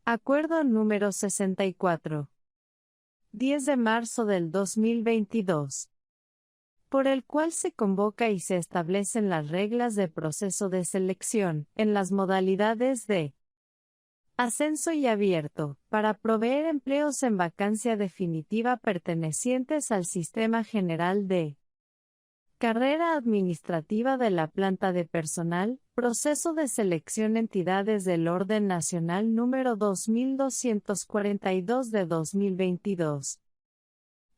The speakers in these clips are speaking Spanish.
Acuerdo número 64. 10 de marzo del 2022. Por el cual se convoca y se establecen las reglas de proceso de selección, en las modalidades de ascenso y abierto, para proveer empleos en vacancia definitiva pertenecientes al Sistema General de Carrera Administrativa de la Planta de Personal, Proceso de Selección Entidades del Orden Nacional número 2242 de 2022.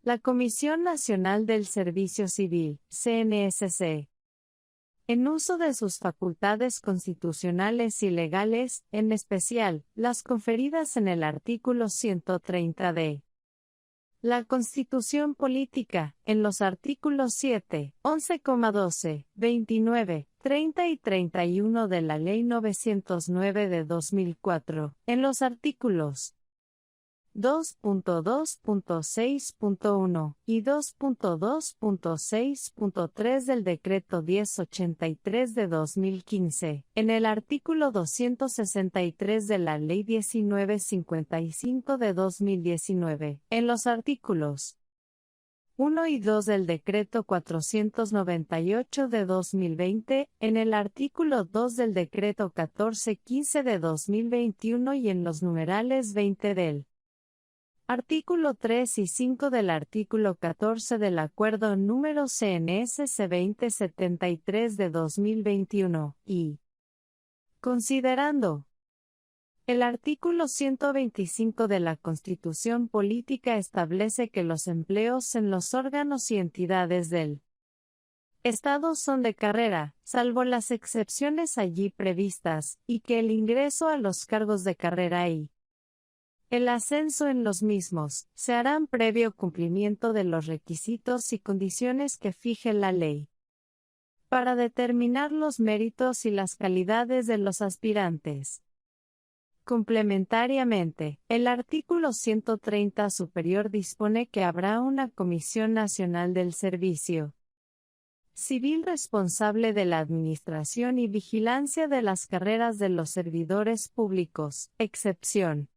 La Comisión Nacional del Servicio Civil, CNSC. En uso de sus facultades constitucionales y legales, en especial, las conferidas en el artículo 130 de la Constitución Política, en los artículos 7, 11,12, 29, 30 y 31 de la Ley 909 de 2004, en los artículos 2.2.6.1 y 2.2.6.3 del Decreto 1083 de 2015, en el artículo 263 de la Ley 1955 de 2019, en los artículos 1 y 2 del Decreto 498 de 2020, en el artículo 2 del Decreto 1415 de 2021 y en los numerales 20 del artículo 3 y 5 del artículo 14 del Acuerdo número CNSC 2073 de 2021, y considerando el artículo 125 de la Constitución Política establece que los empleos en los órganos y entidades del Estado son de carrera, salvo las excepciones allí previstas, y que el ingreso a los cargos de carrera y el ascenso en los mismos se harán previo cumplimiento de los requisitos y condiciones que fije la ley. Para determinar los méritos y las calidades de los aspirantes. Complementariamente, el artículo 130 superior dispone que habrá una Comisión Nacional del Servicio Civil responsable de la administración y vigilancia de las carreras de los servidores públicos, excepción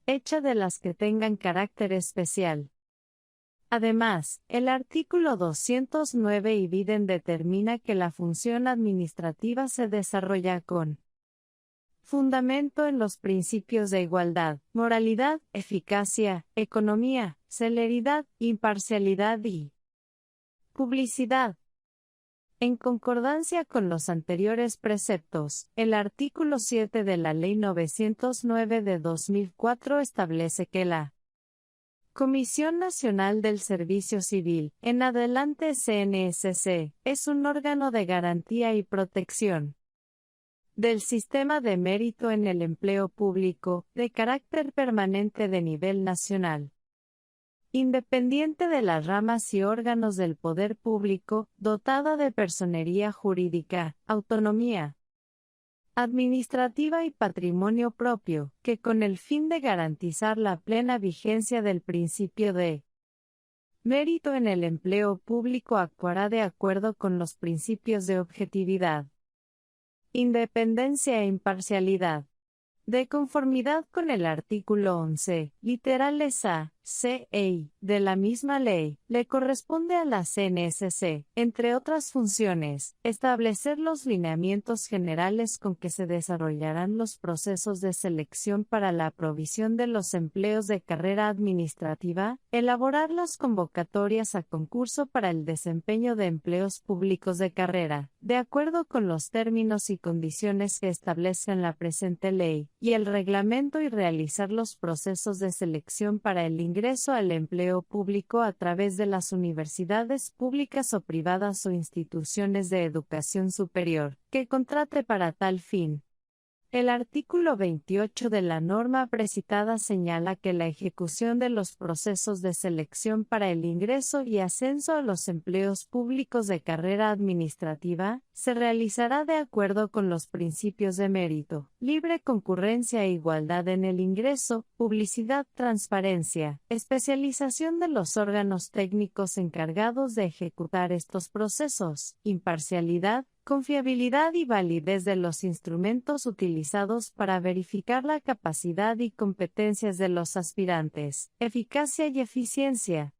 hecha de las que tengan carácter especial. Además, el artículo 209 ibidem determina que la función administrativa se desarrolla con fundamento en los principios de igualdad, moralidad, eficacia, economía, celeridad, imparcialidad y publicidad. En concordancia con los anteriores preceptos, el artículo 7 de la Ley 909 de 2004 establece que la Comisión Nacional del Servicio Civil, en adelante CNSC, es un órgano de garantía y protección del sistema de mérito en el empleo público, de carácter permanente de nivel nacional. Independiente de las ramas y órganos del poder público, dotada de personería jurídica, autonomía administrativa y patrimonio propio, que con el fin de garantizar la plena vigencia del principio de mérito en el empleo público actuará de acuerdo con los principios de objetividad, independencia e imparcialidad. De conformidad con el artículo 11, literales A, C e I, de la misma ley, le corresponde a la CNSC, entre otras funciones, establecer los lineamientos generales con que se desarrollarán los procesos de selección para la provisión de los empleos de carrera administrativa, elaborar las convocatorias a concurso para el desempeño de empleos públicos de carrera, de acuerdo con los términos y condiciones que establezcan la presente ley, y el reglamento y realizar los procesos de selección para el ingreso al empleo público a través de las universidades públicas o privadas o instituciones de educación superior, que contrate para tal fin. El artículo 28 de la norma precitada señala que la ejecución de los procesos de selección para el ingreso y ascenso a los empleos públicos de carrera administrativa se realizará de acuerdo con los principios de mérito, libre concurrencia e igualdad en el ingreso, publicidad, transparencia, especialización de los órganos técnicos encargados de ejecutar estos procesos, imparcialidad, confiabilidad y validez de los instrumentos utilizados para verificar la capacidad y competencias de los aspirantes, eficacia y eficiencia.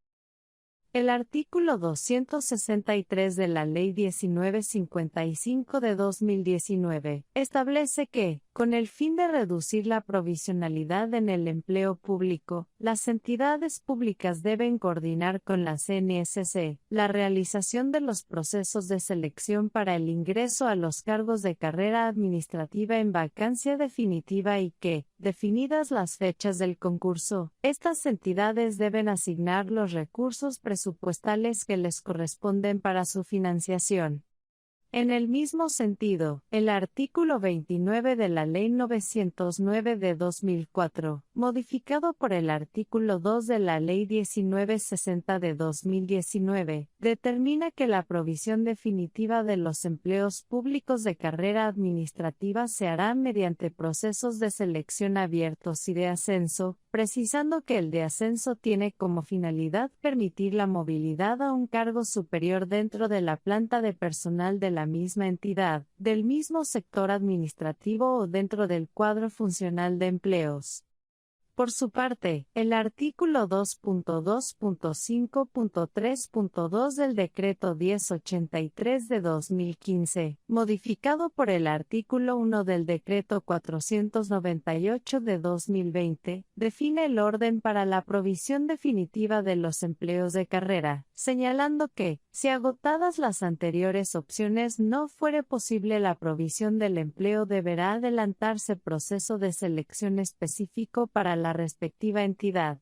El artículo 263 de la Ley 1955 de 2019 establece que, con el fin de reducir la provisionalidad en el empleo público, las entidades públicas deben coordinar con la CNSC la realización de los procesos de selección para el ingreso a los cargos de carrera administrativa en vacancia definitiva y que, definidas las fechas del concurso, estas entidades deben asignar los recursos presupuestales que les corresponden para su financiación. En el mismo sentido, el artículo 29 de la Ley 909 de 2004, modificado por el artículo 2 de la Ley 1960 de 2019, determina que la provisión definitiva de los empleos públicos de carrera administrativa se hará mediante procesos de selección abiertos y de ascenso, precisando que el de ascenso tiene como finalidad permitir la movilidad a un cargo superior dentro de la planta de personal de la misma entidad, del mismo sector administrativo o dentro del cuadro funcional de empleos. Por su parte, el artículo 2.2.5.3.2 del Decreto 1083 de 2015, modificado por el artículo 1 del Decreto 498 de 2020, define el orden para la provisión definitiva de los empleos de carrera, señalando que, si agotadas las anteriores opciones no fuere posible la provisión del empleo, deberá adelantarse proceso de selección específico para la respectiva entidad.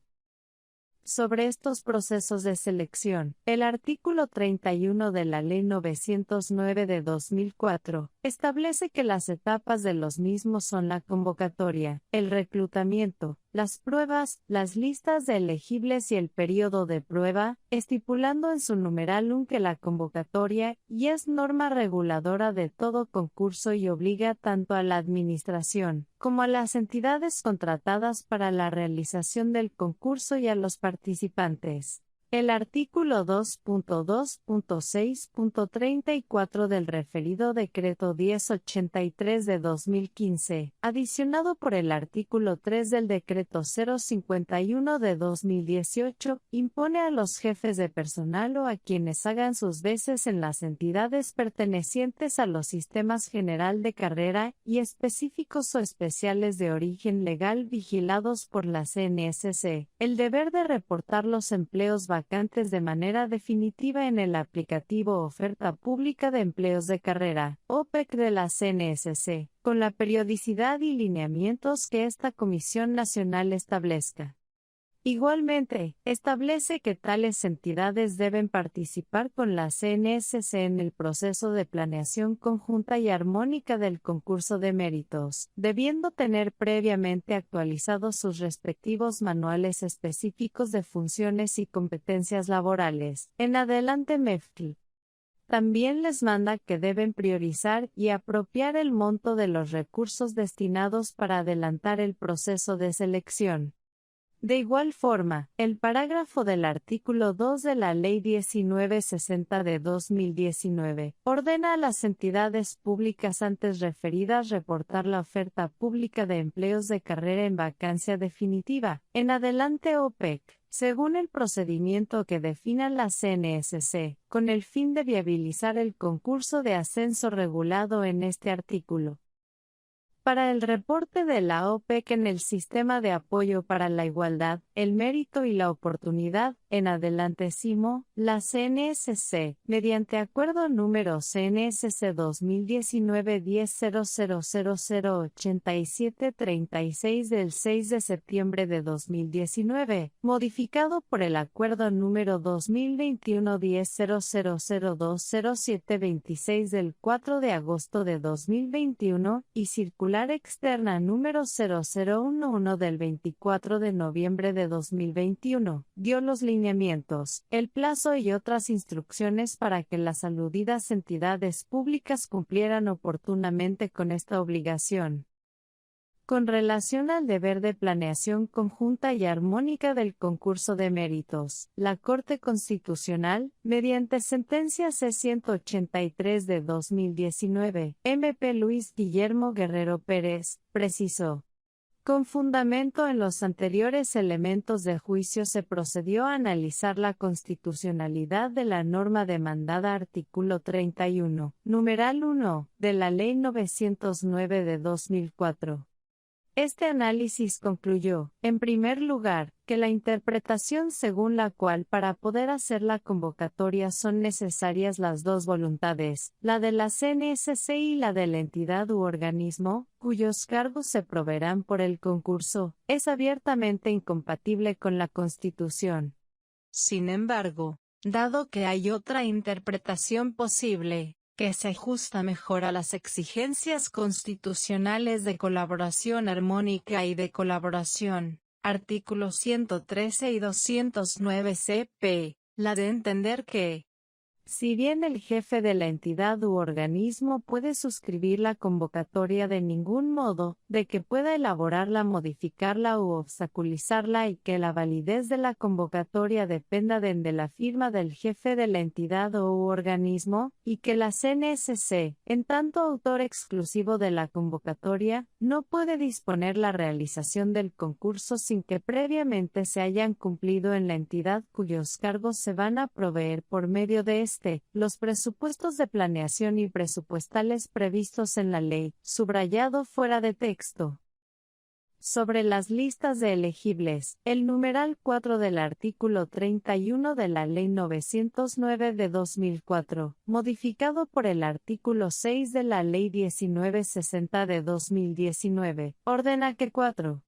Sobre estos procesos de selección, el artículo 31 de la Ley 909 de 2004 establece que las etapas de los mismos son la convocatoria, el reclutamiento, las pruebas, las listas de elegibles y el período de prueba, estipulando en su numeral 1 que la convocatoria y es norma reguladora de todo concurso y obliga tanto a la administración como a las entidades contratadas para la realización del concurso y a los participantes. El artículo 2.2.6.34 del referido Decreto 1083 de 2015, adicionado por el artículo 3 del Decreto 051 de 2018, impone a los jefes de personal o a quienes hagan sus veces en las entidades pertenecientes a los sistemas general de carrera y específicos o especiales de origen legal vigilados por la CNSC, el deber de reportar los empleos vacantes de manera definitiva en el aplicativo Oferta Pública de Empleos de Carrera, OPEC de la CNSC, con la periodicidad y lineamientos que esta Comisión Nacional establezca. Igualmente, establece que tales entidades deben participar con la CNSC en el proceso de planeación conjunta y armónica del concurso de méritos, debiendo tener previamente actualizados sus respectivos manuales específicos de funciones y competencias laborales. En adelante MEFCL. También les manda que deben priorizar y apropiar el monto de los recursos destinados para adelantar el proceso de selección. De igual forma, el parágrafo del artículo 2 de la Ley 1960 de 2019 ordena a las entidades públicas antes referidas reportar la oferta pública de empleos de carrera en vacancia definitiva, en adelante OPEC, según el procedimiento que defina la CNSC, con el fin de viabilizar el concurso de ascenso regulado en este artículo. Para el reporte de la OPEC en el Sistema de Apoyo para la Igualdad, el Mérito y la Oportunidad, en adelante SIMO, la CNSC, mediante Acuerdo número CNSC 2019-1000008736 del 6 de septiembre de 2019, modificado por el Acuerdo número 2021-1000020726 del 4 de agosto de 2021, y Circular Externa número 0011 del 24 de noviembre de 2021, dio los lineamientos lineamientos, el plazo y otras instrucciones para que las aludidas entidades públicas cumplieran oportunamente con esta obligación. Con relación al deber de planeación conjunta y armónica del concurso de méritos, la Corte Constitucional, mediante sentencia C-183 de 2019, MP Luis Guillermo Guerrero Pérez, precisó: con fundamento en los anteriores elementos de juicio se procedió a analizar la constitucionalidad de la norma demandada artículo 31, numeral 1, de la Ley 909 de 2004. Este análisis concluyó, en primer lugar, que la interpretación según la cual para poder hacer la convocatoria son necesarias las dos voluntades, la de la CNSC y la de la entidad u organismo, cuyos cargos se proveerán por el concurso, es abiertamente incompatible con la Constitución. Sin embargo, dado que hay otra interpretación posible, que se ajusta mejor a las exigencias constitucionales de colaboración armónica y de colaboración, artículos 113 y 209 CP, la de entender que, si bien el jefe de la entidad u organismo puede suscribir la convocatoria de ningún modo, de que pueda elaborarla, modificarla u obstaculizarla y que la validez de la convocatoria dependa de la firma del jefe de la entidad u organismo, y que la CNSC, en tanto autor exclusivo de la convocatoria, no puede disponer la realización del concurso sin que previamente se hayan cumplido en la entidad cuyos cargos se van a proveer por medio de los presupuestos de planeación y presupuestales previstos en la ley, subrayado fuera de texto. Sobre las listas de elegibles, el numeral 4 del artículo 31 de la Ley 909 de 2004, modificado por el artículo 6 de la Ley 1960 de 2019, ordena que 4.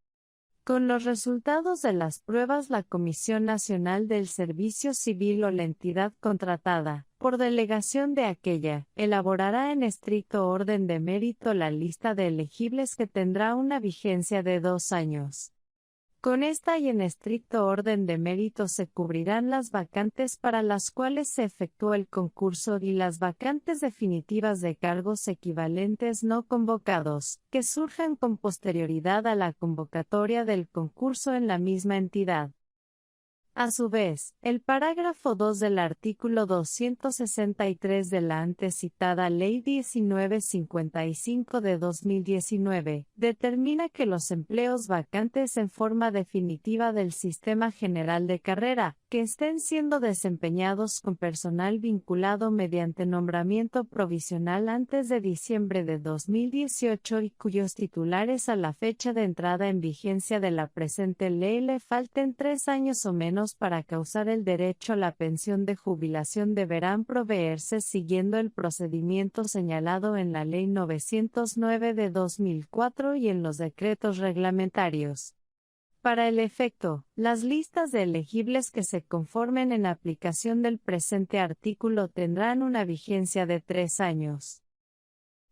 Con los resultados de las pruebas, la Comisión Nacional del Servicio Civil o la entidad contratada, por delegación de aquella, elaborará en estricto orden de mérito la lista de elegibles que tendrá una vigencia de 2 años. Con esta y en estricto orden de mérito se cubrirán las vacantes para las cuales se efectuó el concurso y las vacantes definitivas de cargos equivalentes no convocados, que surjan con posterioridad a la convocatoria del concurso en la misma entidad. A su vez, el parágrafo 2 del artículo 263 de la antes citada Ley 1955 de 2019, determina que los empleos vacantes en forma definitiva del Sistema General de Carrera, que estén siendo desempeñados con personal vinculado mediante nombramiento provisional antes de diciembre de 2018 y cuyos titulares a la fecha de entrada en vigencia de la presente ley le falten 3 años o menos para causar el derecho a la pensión de jubilación deberán proveerse siguiendo el procedimiento señalado en la Ley 909 de 2004 y en los decretos reglamentarios. Para el efecto, las listas de elegibles que se conformen en aplicación del presente artículo tendrán una vigencia de 3 años.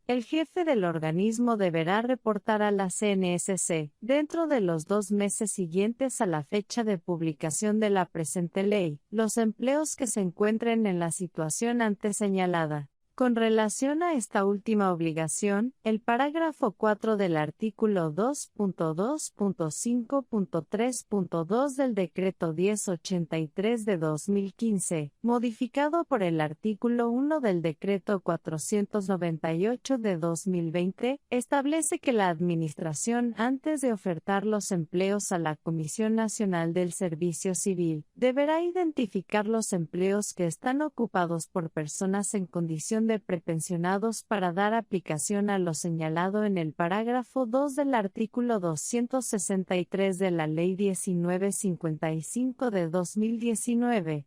El jefe del organismo deberá reportar a la CNSC, dentro de los 2 meses siguientes a la fecha de publicación de la presente ley, los empleos que se encuentren en la situación antes señalada. Con relación a esta última obligación, el parágrafo 4 del artículo 2.2.5.3.2 del Decreto 1083 de 2015, modificado por el artículo 1 del Decreto 498 de 2020, establece que la Administración, antes de ofertar los empleos a la Comisión Nacional del Servicio Civil, deberá identificar los empleos que están ocupados por personas en condición de prepensionados para dar aplicación a lo señalado en el parágrafo 2 del artículo 263 de la Ley 1955 de 2019.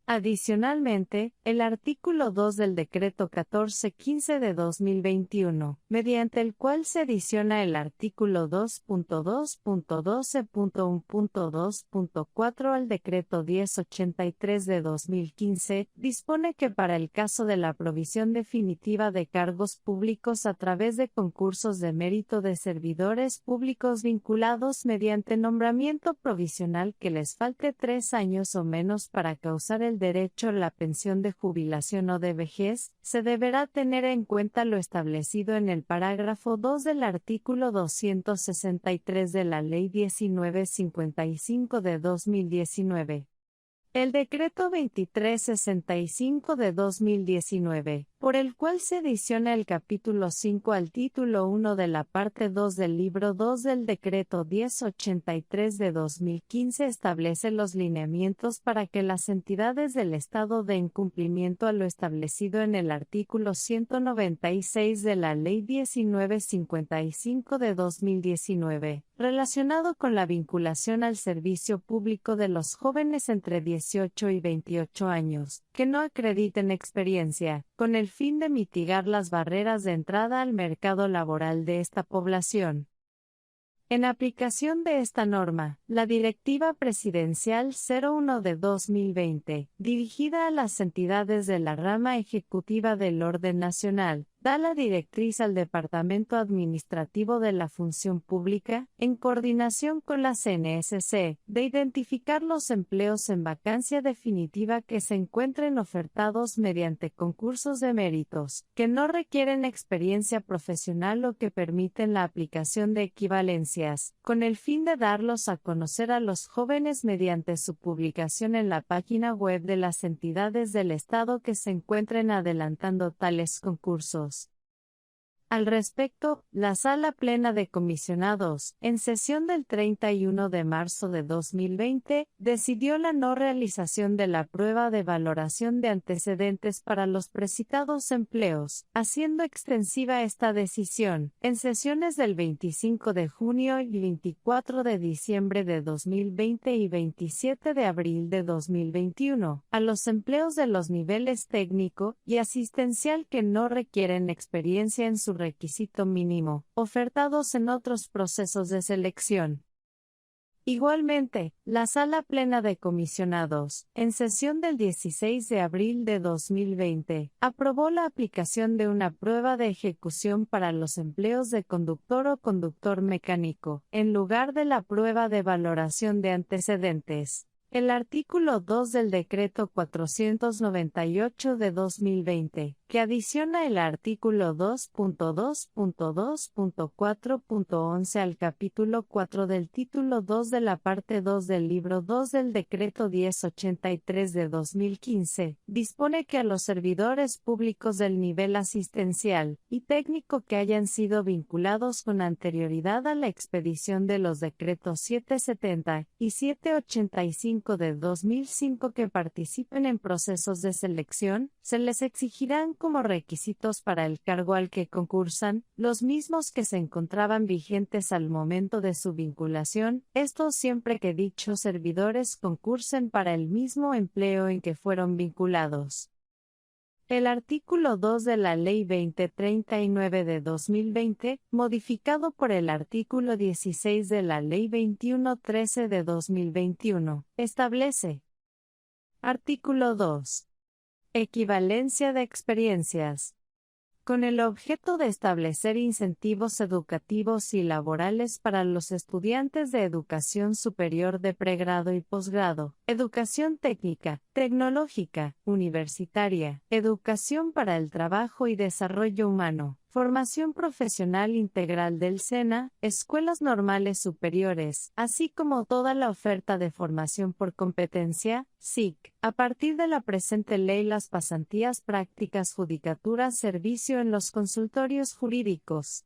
Adicionalmente, el artículo 2 del Decreto 1415 de 2021, mediante el cual se adiciona el artículo 2.2.12.1.2.4 al Decreto 1083 de 2015, dispone que para el caso de la provisión definitiva de cargos públicos a través de concursos de mérito de servidores públicos vinculados mediante nombramiento provisional que les falte 3 años o menos para causar el derecho a la pensión de jubilación o de vejez, se deberá tener en cuenta lo establecido en el parágrafo 2 del artículo 263 de la Ley 1955 de 2019. El Decreto 2365 de 2019, por el cual se adiciona el capítulo 5 al título 1 de la parte 2 del libro 2 del Decreto 1083 de 2015, establece los lineamientos para que las entidades del Estado den cumplimiento a lo establecido en el artículo 196 de la Ley 1955 de 2019, relacionado con la vinculación al servicio público de los jóvenes entre 18 y 28 años, que no acrediten experiencia, con el fin de mitigar las barreras de entrada al mercado laboral de esta población. En aplicación de esta norma, la Directiva Presidencial 01 de 2020, dirigida a las entidades de la rama ejecutiva del orden nacional, da la directriz al Departamento Administrativo de la Función Pública, en coordinación con la CNSC, de identificar los empleos en vacancia definitiva que se encuentren ofertados mediante concursos de méritos, que no requieren experiencia profesional o que permiten la aplicación de equivalencias, con el fin de darlos a conocer a los jóvenes mediante su publicación en la página web de las entidades del Estado que se encuentren adelantando tales concursos. Al respecto, la Sala Plena de Comisionados, en sesión del 31 de marzo de 2020, decidió la no realización de la prueba de valoración de antecedentes para los precitados empleos, haciendo extensiva esta decisión, en sesiones del 25 de junio y 24 de diciembre de 2020 y 27 de abril de 2021, a los empleos de los niveles técnico y asistencial que no requieren experiencia en su requisito mínimo, ofertados en otros procesos de selección. Igualmente, la Sala Plena de Comisionados, en sesión del 16 de abril de 2020, aprobó la aplicación de una prueba de ejecución para los empleos de conductor o conductor mecánico, en lugar de la prueba de valoración de antecedentes. El artículo 2 del Decreto 498 de 2020, que adiciona el artículo 2.2.2.4.11 al capítulo 4 del título 2 de la parte 2 del libro 2 del Decreto 1083 de 2015, dispone que a los servidores públicos del nivel asistencial y técnico que hayan sido vinculados con anterioridad a la expedición de los decretos 770 y 785 de 2005 que participen en procesos de selección, se les exigirán como requisitos para el cargo al que concursan, los mismos que se encontraban vigentes al momento de su vinculación, esto siempre que dichos servidores concursen para el mismo empleo en que fueron vinculados. El artículo 2 de la Ley 2039 de 2020, modificado por el artículo 16 de la Ley 2113 de 2021, establece. Artículo 2. Equivalencia de experiencias. Con el objeto de establecer incentivos educativos y laborales para los estudiantes de educación superior de pregrado y posgrado, educación técnica, tecnológica, universitaria, educación para el trabajo y desarrollo humano, formación profesional integral del SENA, escuelas normales superiores, así como toda la oferta de formación por competencia, SIC. A partir de la presente ley, las pasantías, prácticas, judicaturas, servicio en los consultorios jurídicos,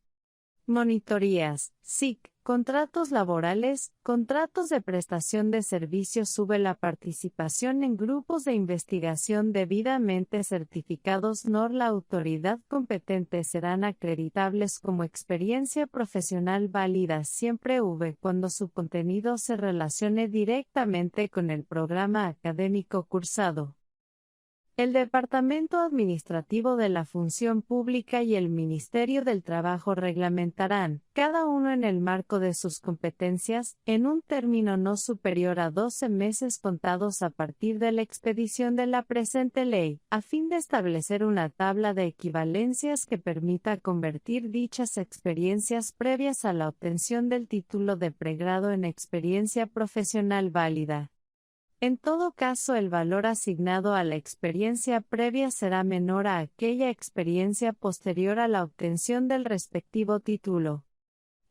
monitorías, SIC, contratos laborales, contratos de prestación de servicios, sube la participación en grupos de investigación debidamente certificados NOR. La autoridad competente serán acreditables como experiencia profesional válida siempre cuando su contenido se relacione directamente con el programa académico cursado. El Departamento Administrativo de la Función Pública y el Ministerio del Trabajo reglamentarán, cada uno en el marco de sus competencias, en un término no superior a 12 meses contados a partir de la expedición de la presente ley, a fin de establecer una tabla de equivalencias que permita convertir dichas experiencias previas a la obtención del título de pregrado en experiencia profesional válida. En todo caso, el valor asignado a la experiencia previa será menor a aquella experiencia posterior a la obtención del respectivo título.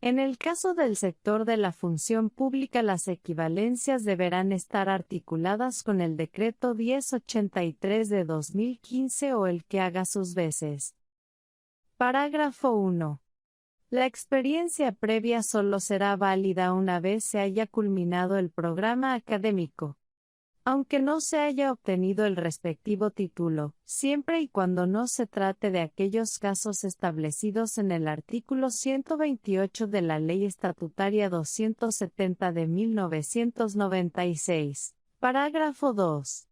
En el caso del sector de la función pública, las equivalencias deberán estar articuladas con el Decreto 1083 de 2015 o el que haga sus veces. Parágrafo 1. La experiencia previa solo será válida una vez se haya culminado el programa académico, aunque no se haya obtenido el respectivo título, siempre y cuando no se trate de aquellos casos establecidos en el artículo 128 de la Ley Estatutaria 270 de 1996. Parágrafo 2.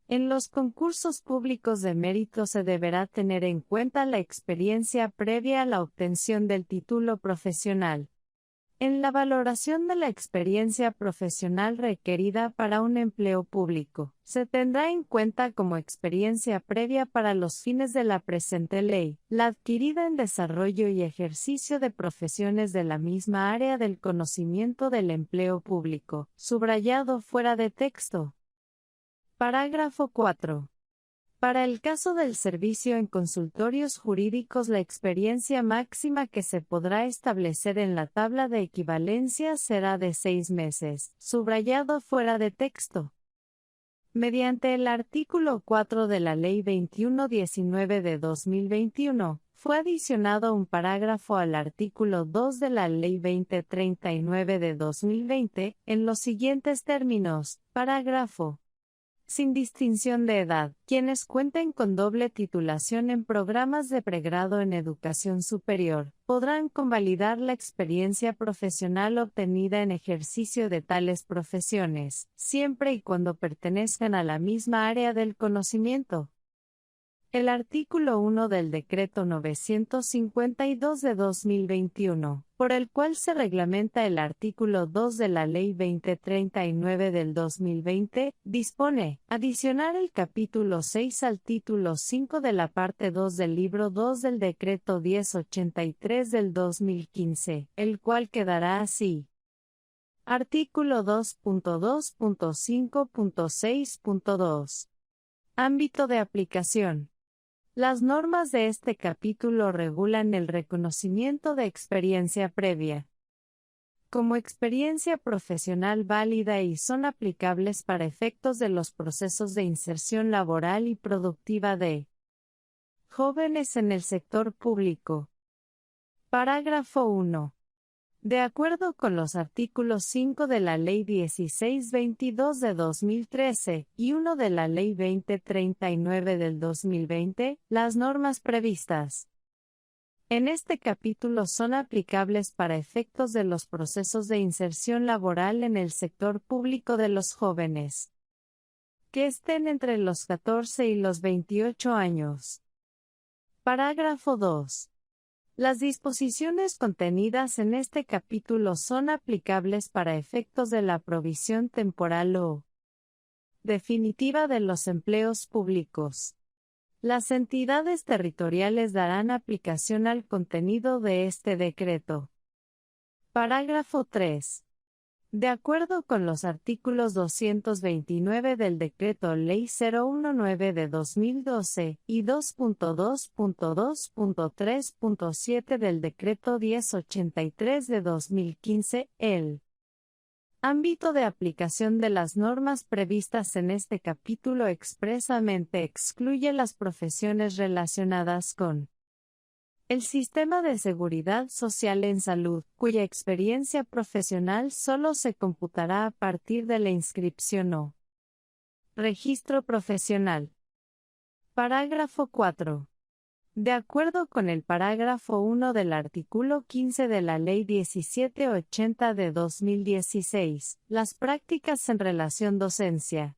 En los concursos públicos de mérito se deberá tener en cuenta la experiencia previa a la obtención del título profesional. En la valoración de la experiencia profesional requerida para un empleo público, se tendrá en cuenta como experiencia previa para los fines de la presente ley, la adquirida en desarrollo y ejercicio de profesiones de la misma área del conocimiento del empleo público, subrayado fuera de texto. Parágrafo 4. Para el caso del servicio en consultorios jurídicos, la experiencia máxima que se podrá establecer en la tabla de equivalencia será de 6 meses, subrayado fuera de texto. Mediante el artículo 4 de la Ley 2119 de 2021, fue adicionado un parágrafo al artículo 2 de la Ley 2039 de 2020, en los siguientes términos: parágrafo. Sin distinción de edad, quienes cuenten con doble titulación en programas de pregrado en educación superior, podrán convalidar la experiencia profesional obtenida en ejercicio de tales profesiones, siempre y cuando pertenezcan a la misma área del conocimiento. El artículo 1 del Decreto 952 de 2021, por el cual se reglamenta el artículo 2 de la Ley 2039 del 2020, dispone, adicionar el capítulo 6 al título 5 de la parte 2 del libro 2 del Decreto 1083 del 2015, el cual quedará así. Artículo 2.2.5.6.2. Ámbito de aplicación. Las normas de este capítulo regulan el reconocimiento de experiencia previa como experiencia profesional válida y son aplicables para efectos de los procesos de inserción laboral y productiva de jóvenes en el sector público. Parágrafo 1. De acuerdo con los artículos 5 de la Ley 1622 de 2013 y 1 de la Ley 2039 del 2020, las normas previstas en este capítulo son aplicables para efectos de los procesos de inserción laboral en el sector público de los jóvenes que estén entre los 14 y los 28 años. Parágrafo 2. Las disposiciones contenidas en este capítulo son aplicables para efectos de la provisión temporal o definitiva de los empleos públicos. Las entidades territoriales darán aplicación al contenido de este decreto. Parágrafo 3. De acuerdo con los artículos 229 del Decreto Ley 019 de 2012 y 2.2.2.3.7 del Decreto 1083 de 2015, el ámbito de aplicación de las normas previstas en este capítulo expresamente excluye las profesiones relacionadas con el sistema de seguridad social en salud, cuya experiencia profesional solo se computará a partir de la inscripción o registro profesional. Parágrafo 4. De acuerdo con el parágrafo 1 del artículo 15 de la Ley 1780 de 2016, las prácticas en relación docencia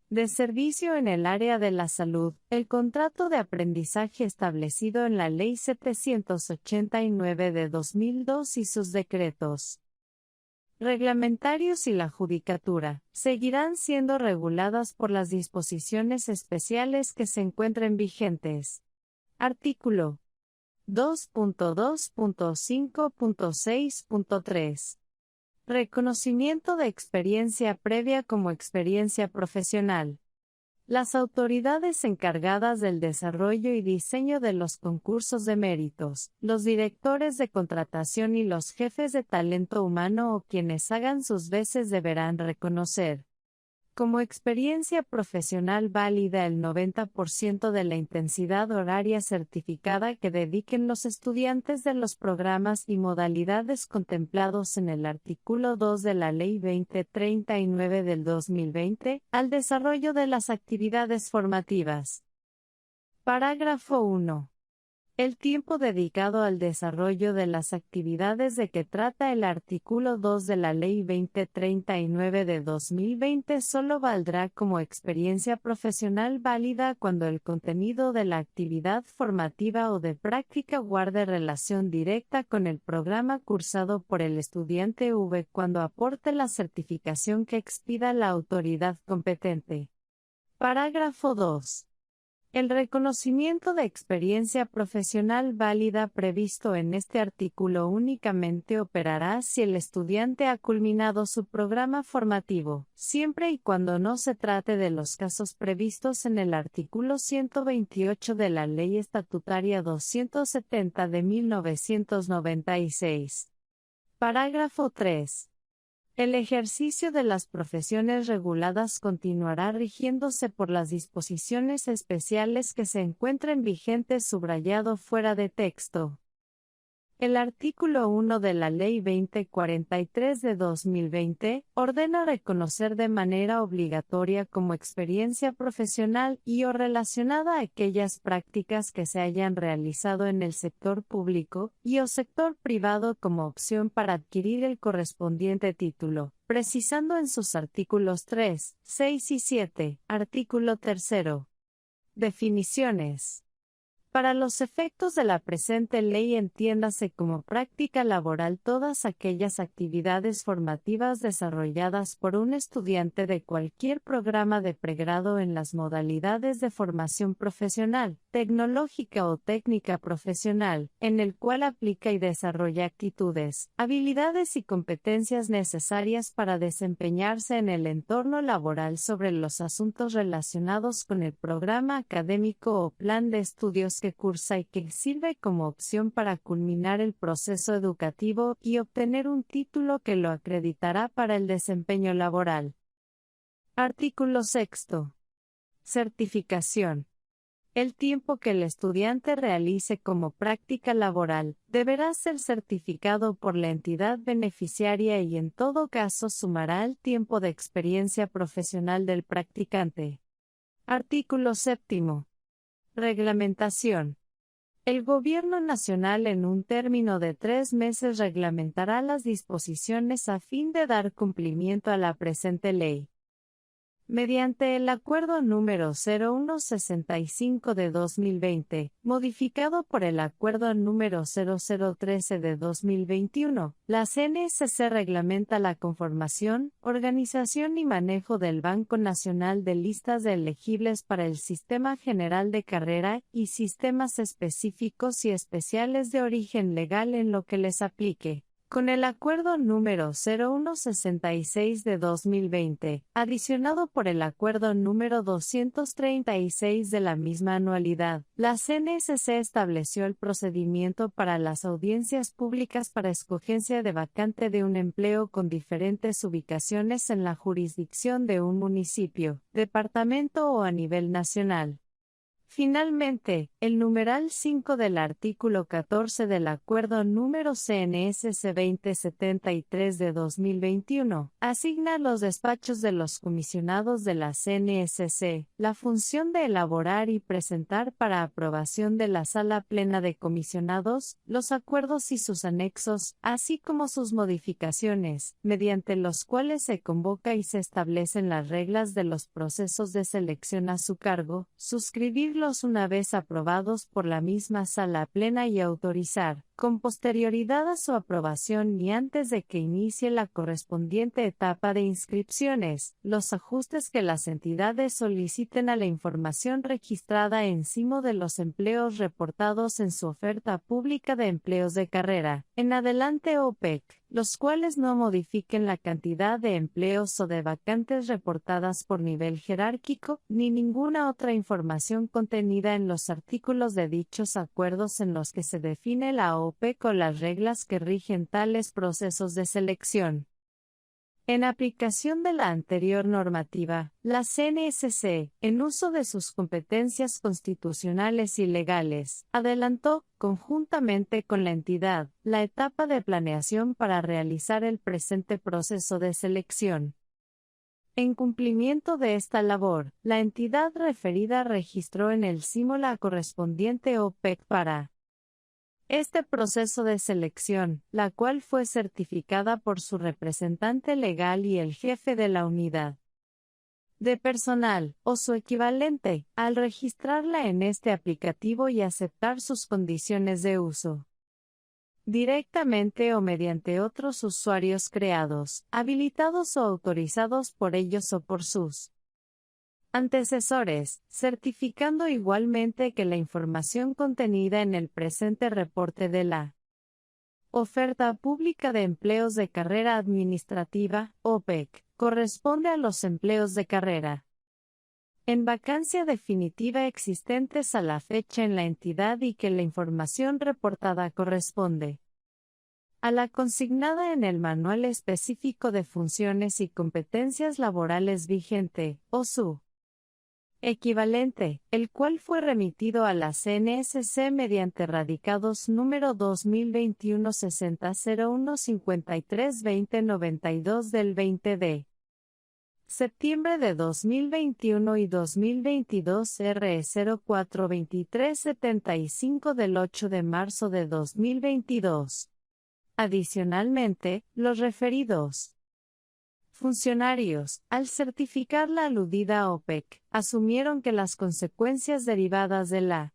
de servicio en el área de la salud, el contrato de aprendizaje establecido en la Ley 789 de 2002 y sus decretos reglamentarios y la judicatura, seguirán siendo reguladas por las disposiciones especiales que se encuentren vigentes. Artículo 2.2.5.6.3. Reconocimiento de experiencia previa como experiencia profesional. Las autoridades encargadas del desarrollo y diseño de los concursos de méritos, los directores de contratación y los jefes de talento humano o quienes hagan sus veces deberán reconocer como experiencia profesional válida el 90% de la intensidad horaria certificada que dediquen los estudiantes de los programas y modalidades contemplados en el artículo 2 de la Ley 2039 del 2020, al desarrollo de las actividades formativas. Parágrafo 1. El tiempo dedicado al desarrollo de las actividades de que trata el artículo 2 de la Ley 2039 de 2020 solo valdrá como experiencia profesional válida cuando el contenido de la actividad formativa o de práctica guarde relación directa con el programa cursado por el estudiante cuando aporte la certificación que expida la autoridad competente. Parágrafo 2. El reconocimiento de experiencia profesional válida previsto en este artículo únicamente operará si el estudiante ha culminado su programa formativo, siempre y cuando no se trate de los casos previstos en el artículo 128 de la Ley Estatutaria 270 de 1996. Parágrafo 3. El ejercicio de las profesiones reguladas continuará rigiéndose por las disposiciones especiales que se encuentren vigentes subrayado fuera de texto. El artículo 1 de la Ley 2043 de 2020 ordena reconocer de manera obligatoria como experiencia profesional o relacionada a aquellas prácticas que se hayan realizado en el sector público o sector privado como opción para adquirir el correspondiente título, precisando en sus artículos 3, 6 y 7, artículo 3. Definiciones. Para los efectos de la presente ley entiéndase como práctica laboral todas aquellas actividades formativas desarrolladas por un estudiante de cualquier programa de pregrado en las modalidades de formación profesional, tecnológica o técnica profesional, en el cual aplica y desarrolla actitudes, habilidades y competencias necesarias para desempeñarse en el entorno laboral sobre los asuntos relacionados con el programa académico o plan de estudios que cursa y que sirve como opción para culminar el proceso educativo y obtener un título que lo acreditará para el desempeño laboral. Artículo 6. Certificación. El tiempo que el estudiante realice como práctica laboral deberá ser certificado por la entidad beneficiaria y en todo caso sumará al tiempo de experiencia profesional del practicante. Artículo 7. Reglamentación. El Gobierno Nacional en un término de 3 meses reglamentará las disposiciones a fin de dar cumplimiento a la presente ley. Mediante el Acuerdo número 0165 de 2020, modificado por el Acuerdo número 0013 de 2021, la CNSC reglamenta la conformación, organización y manejo del Banco Nacional de Listas de Elegibles para el Sistema General de Carrera y sistemas específicos y especiales de origen legal en lo que les aplique. Con el Acuerdo número 0166 de 2020, adicionado por el Acuerdo número 236 de la misma anualidad, la CNSC estableció el procedimiento para las audiencias públicas para escogencia de vacante de un empleo con diferentes ubicaciones en la jurisdicción de un municipio, departamento o a nivel nacional. Finalmente, el numeral 5 del artículo 14 del Acuerdo número CNSC 2073 de 2021 asigna a los despachos de los comisionados de la CNSC la función de elaborar y presentar para aprobación de la Sala Plena de Comisionados los acuerdos y sus anexos, así como sus modificaciones, mediante los cuales se convoca y se establecen las reglas de los procesos de selección a su cargo, suscribirlos una vez aprobados por la misma Sala Plena y autorizar, con posterioridad a su aprobación y antes de que inicie la correspondiente etapa de inscripciones, los ajustes que las entidades soliciten a la información registrada encima de los empleos reportados en su oferta pública de empleos de carrera, en adelante OPEC, los cuales no modifiquen la cantidad de empleos o de vacantes reportadas por nivel jerárquico, ni ninguna otra información contenida en los artículos de dichos acuerdos en los que se define la OPEC o las reglas que rigen tales procesos de selección. En aplicación de la anterior normativa, la CNSC, en uso de sus competencias constitucionales y legales, adelantó, conjuntamente con la entidad, la etapa de planeación para realizar el presente proceso de selección. En cumplimiento de esta labor, la entidad referida registró en el SIMO la correspondiente OPEC para este proceso de selección, la cual fue certificada por su representante legal y el jefe de la unidad de personal, o su equivalente, al registrarla en este aplicativo y aceptar sus condiciones de uso. Directamente o mediante otros usuarios creados, habilitados o autorizados por ellos o por sus antecesores, certificando igualmente que la información contenida en el presente reporte de la Oferta Pública de Empleos de Carrera Administrativa, OPEC, corresponde a los empleos de carrera en vacancia definitiva existentes a la fecha en la entidad y que la información reportada corresponde a la consignada en el Manual Específico de Funciones y Competencias Laborales vigente, o su equivalente, el cual fue remitido a la CNSC mediante radicados número 2021-6001-53-2092 del 20 de septiembre de 2021 y 2022 RE 042375 del 8 de marzo de 2022. Adicionalmente, los referidos funcionarios, al certificar la aludida OPEC, asumieron que las consecuencias derivadas de la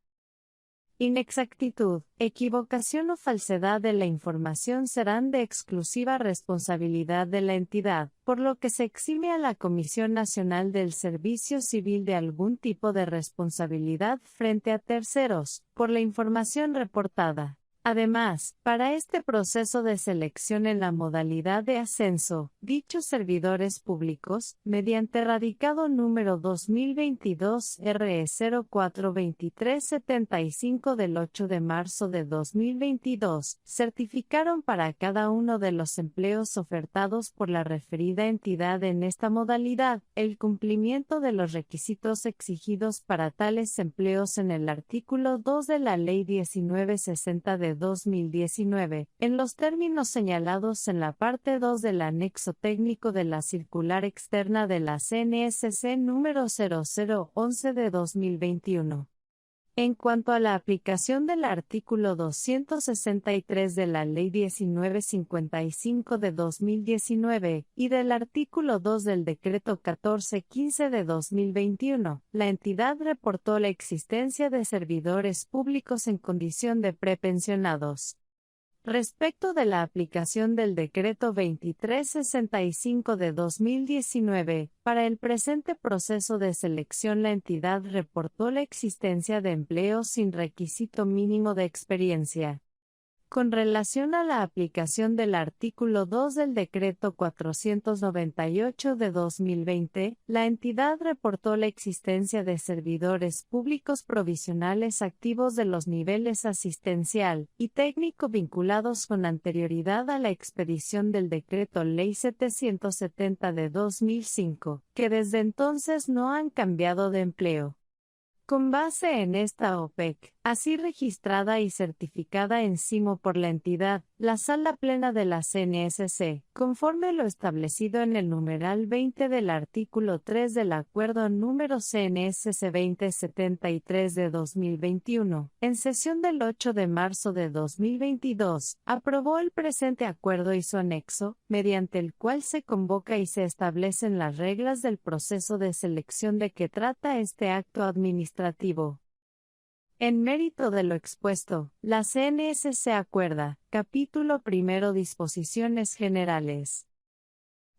inexactitud, equivocación o falsedad de la información serán de exclusiva responsabilidad de la entidad, por lo que se exime a la Comisión Nacional del Servicio Civil de algún tipo de responsabilidad frente a terceros, por la información reportada. Además, para este proceso de selección en la modalidad de ascenso, dichos servidores públicos, mediante radicado número 2022 RE 042375 del 8 de marzo de 2022, certificaron para cada uno de los empleos ofertados por la referida entidad en esta modalidad, el cumplimiento de los requisitos exigidos para tales empleos en el artículo 2 de la Ley 1960 de 2019, en los términos señalados en la parte 2 del anexo técnico de la circular externa de la CNSC número 0011 de 2021. En cuanto a la aplicación del artículo 263 de la Ley 1955 de 2019 y del artículo 2 del Decreto 1415 de 2021, la entidad reportó la existencia de servidores públicos en condición de prepensionados. Respecto de la aplicación del Decreto 2365 de 2019, para el presente proceso de selección la entidad reportó la existencia de empleos sin requisito mínimo de experiencia. Con relación a la aplicación del artículo 2 del Decreto 498 de 2020, la entidad reportó la existencia de servidores públicos provisionales activos de los niveles asistencial y técnico vinculados con anterioridad a la expedición del Decreto Ley 770 de 2005, que desde entonces no han cambiado de empleo. Con base en esta OPEC, así registrada y certificada en CIMO por la entidad, la Sala Plena de la CNSC, conforme lo establecido en el numeral 20 del artículo 3 del Acuerdo número CNSC 2073 de 2021, en sesión del 8 de marzo de 2022, aprobó el presente acuerdo y su anexo, mediante el cual se convoca y se establecen las reglas del proceso de selección de que trata este acto administrativo. En mérito de lo expuesto, la CNSC acuerda, capítulo primero Disposiciones Generales.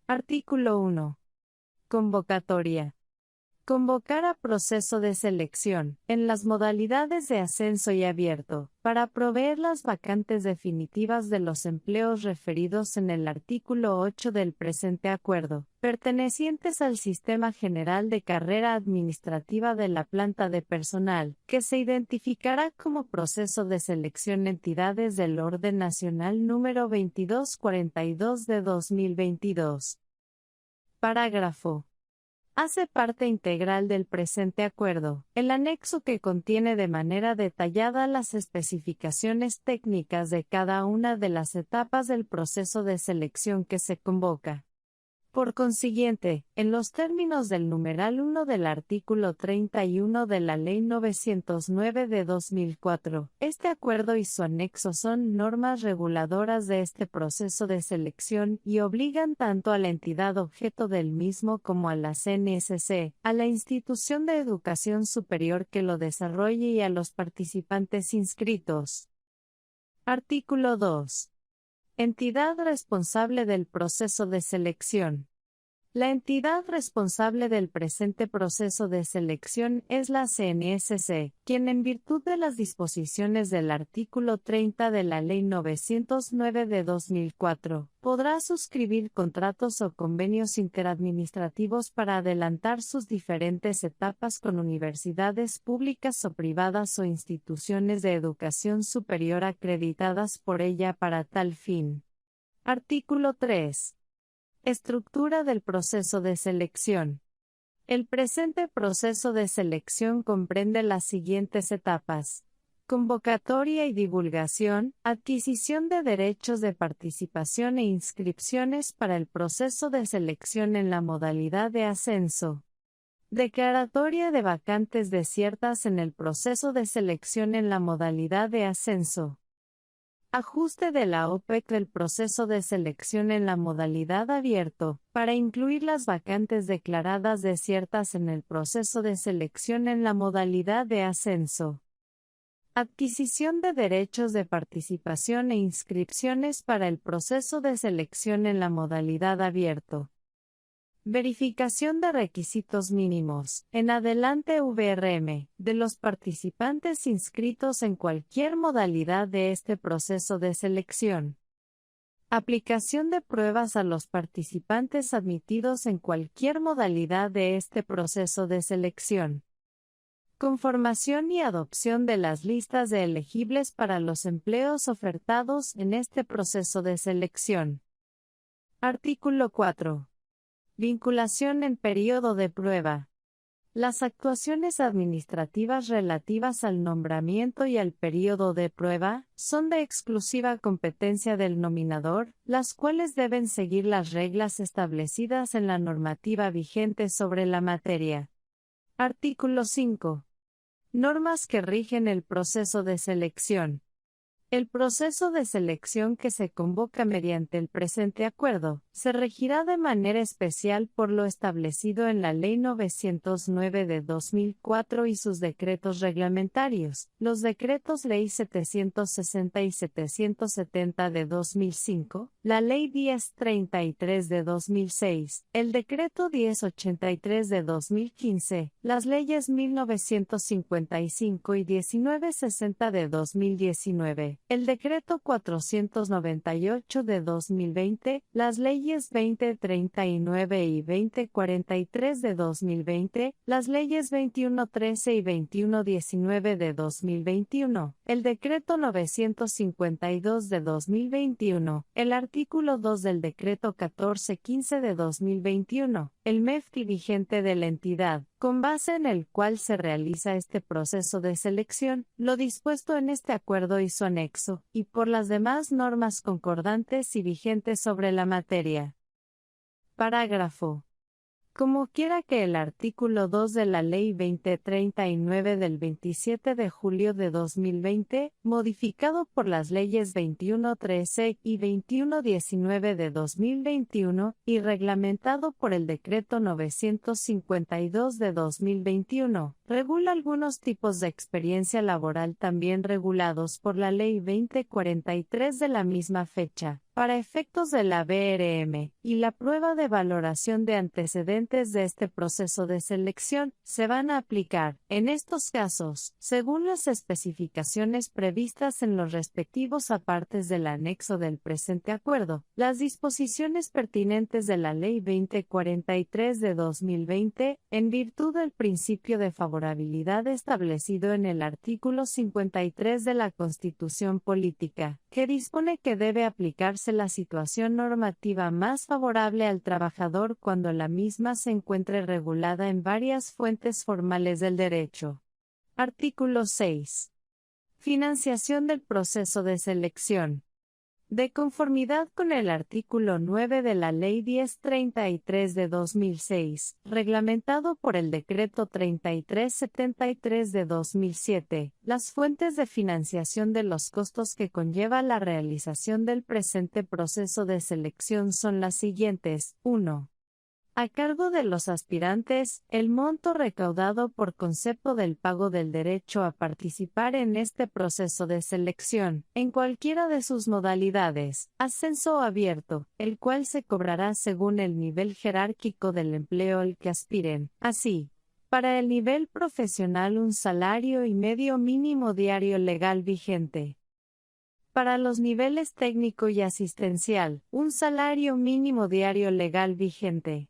Artículo 1. Convocatoria. Convocar a proceso de selección, en las modalidades de ascenso y abierto, para proveer las vacantes definitivas de los empleos referidos en el artículo 8 del presente acuerdo, pertenecientes al Sistema General de Carrera Administrativa de la Planta de Personal, que se identificará como proceso de selección entidades del Orden Nacional número 2242 de 2022. Parágrafo. Hace parte integral del presente acuerdo, el anexo que contiene de manera detallada las especificaciones técnicas de cada una de las etapas del proceso de selección que se convoca. Por consiguiente, en los términos del numeral 1 del artículo 31 de la Ley 909 de 2004, este acuerdo y su anexo son normas reguladoras de este proceso de selección y obligan tanto a la entidad objeto del mismo como a la CNSC, a la institución de educación superior que lo desarrolle y a los participantes inscritos. Artículo 2. Entidad responsable del proceso de selección. La entidad responsable del presente proceso de selección es la CNSC, quien en virtud de las disposiciones del artículo 30 de la Ley 909 de 2004, podrá suscribir contratos o convenios interadministrativos para adelantar sus diferentes etapas con universidades públicas o privadas o instituciones de educación superior acreditadas por ella para tal fin. Artículo 3. Estructura del proceso de selección. El presente proceso de selección comprende las siguientes etapas: convocatoria y divulgación, adquisición de derechos de participación e inscripciones para el proceso de selección en la modalidad de ascenso. Declaratoria de vacantes desiertas en el proceso de selección en la modalidad de ascenso. Ajuste de la OPEC del proceso de selección en la modalidad abierto, para incluir las vacantes declaradas desiertas en el proceso de selección en la modalidad de ascenso. Adquisición de derechos de participación e inscripciones para el proceso de selección en la modalidad abierto. Verificación de requisitos mínimos, en adelante VRM, de los participantes inscritos en cualquier modalidad de este proceso de selección. Aplicación de pruebas a los participantes admitidos en cualquier modalidad de este proceso de selección. Conformación y adopción de las listas de elegibles para los empleos ofertados en este proceso de selección. Artículo 4. Vinculación en periodo de prueba. Las actuaciones administrativas relativas al nombramiento y al periodo de prueba son de exclusiva competencia del nominador, las cuales deben seguir las reglas establecidas en la normativa vigente sobre la materia. Artículo 5. Normas que rigen el proceso de selección. El proceso de selección que se convoca mediante el presente acuerdo, se regirá de manera especial por lo establecido en la Ley 909 de 2004 y sus decretos reglamentarios, los decretos Ley 760 y 770 de 2005, la Ley 1033 de 2006, el decreto 1083 de 2015, las leyes 1955 y 1960 de 2019. El decreto 498 de 2020, las leyes leyes 2039 y 2043 de 2020, las leyes 2113 y 2119 de 2021, el decreto 952 de 2021, el artículo 2 del decreto 1415 de 2021, el MEFT vigente de la entidad, con base en el cual se realiza este proceso de selección, lo dispuesto en este acuerdo y su anexo, y por las demás normas concordantes y vigentes sobre la materia. Parágrafo. Como quiera que el artículo 2 de la Ley 2039 del 27 de julio de 2020, modificado por las leyes 2113 y 2119 de 2021, y reglamentado por el decreto 952 de 2021, regula algunos tipos de experiencia laboral también regulados por la Ley 2043 de la misma fecha, para efectos de la BRM, y la prueba de valoración de antecedentes de este proceso de selección, se van a aplicar, en estos casos, según las especificaciones previstas en los respectivos apartes del anexo del presente acuerdo, las disposiciones pertinentes de la Ley 2043 de 2020, en virtud del principio de favorabilidad establecido en el artículo 53 de la Constitución Política, que dispone que debe aplicarse la situación normativa más favorable al trabajador cuando la misma se encuentre regulada en varias fuentes formales del derecho. Artículo 6. Financiación del proceso de selección. De conformidad con el artículo 9 de la Ley 1033 de 2006, reglamentado por el Decreto 3373 de 2007, las fuentes de financiación de los costos que conlleva la realización del presente proceso de selección son las siguientes. 1. A cargo de los aspirantes, el monto recaudado por concepto del pago del derecho a participar en este proceso de selección, en cualquiera de sus modalidades, ascenso o abierto, el cual se cobrará según el nivel jerárquico del empleo al que aspiren. Así, para el nivel profesional un salario y medio mínimo diario legal vigente. Para los niveles técnico y asistencial, un salario mínimo diario legal vigente.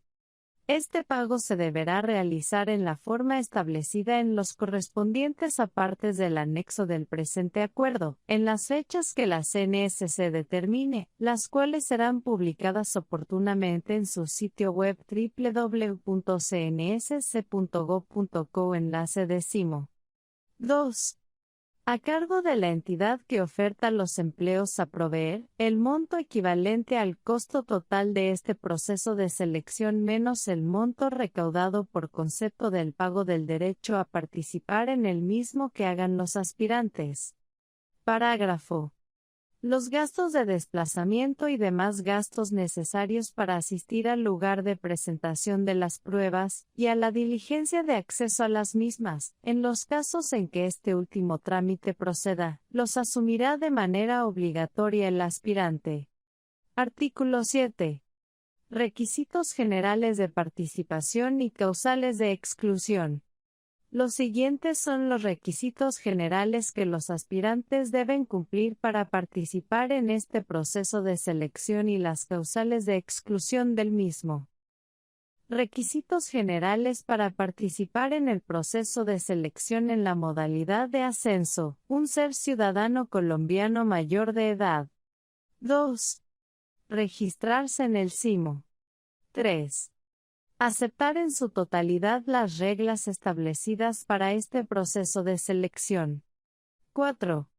Este pago se deberá realizar en la forma establecida en los correspondientes apartes del anexo del presente acuerdo, en las fechas que la CNSC determine, las cuales serán publicadas oportunamente en su sitio web www.cnsc.gov.co enlace 10. 2. A cargo de la entidad que oferta los empleos a proveer, el monto equivalente al costo total de este proceso de selección menos el monto recaudado por concepto del pago del derecho a participar en el mismo que hagan los aspirantes. Parágrafo. Los gastos de desplazamiento y demás gastos necesarios para asistir al lugar de presentación de las pruebas, y a la diligencia de acceso a las mismas, en los casos en que este último trámite proceda, los asumirá de manera obligatoria el aspirante. Artículo 7. Requisitos generales de participación y causales de exclusión. Los siguientes son los requisitos generales que los aspirantes deben cumplir para participar en este proceso de selección y las causales de exclusión del mismo. Requisitos generales para participar en el proceso de selección en la modalidad de ascenso: un ser ciudadano colombiano mayor de edad. 2. Registrarse en el SIMO. 3. Aceptar en su totalidad las reglas establecidas para este proceso de selección. 4.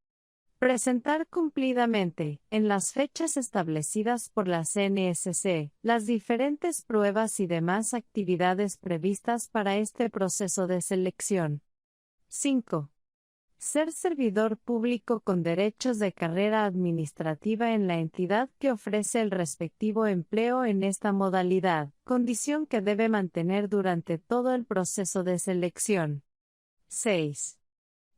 Presentar cumplidamente, en las fechas establecidas por la CNSC, las diferentes pruebas y demás actividades previstas para este proceso de selección. 5. Ser servidor público con derechos de carrera administrativa en la entidad que ofrece el respectivo empleo en esta modalidad, condición que debe mantener durante todo el proceso de selección. 6.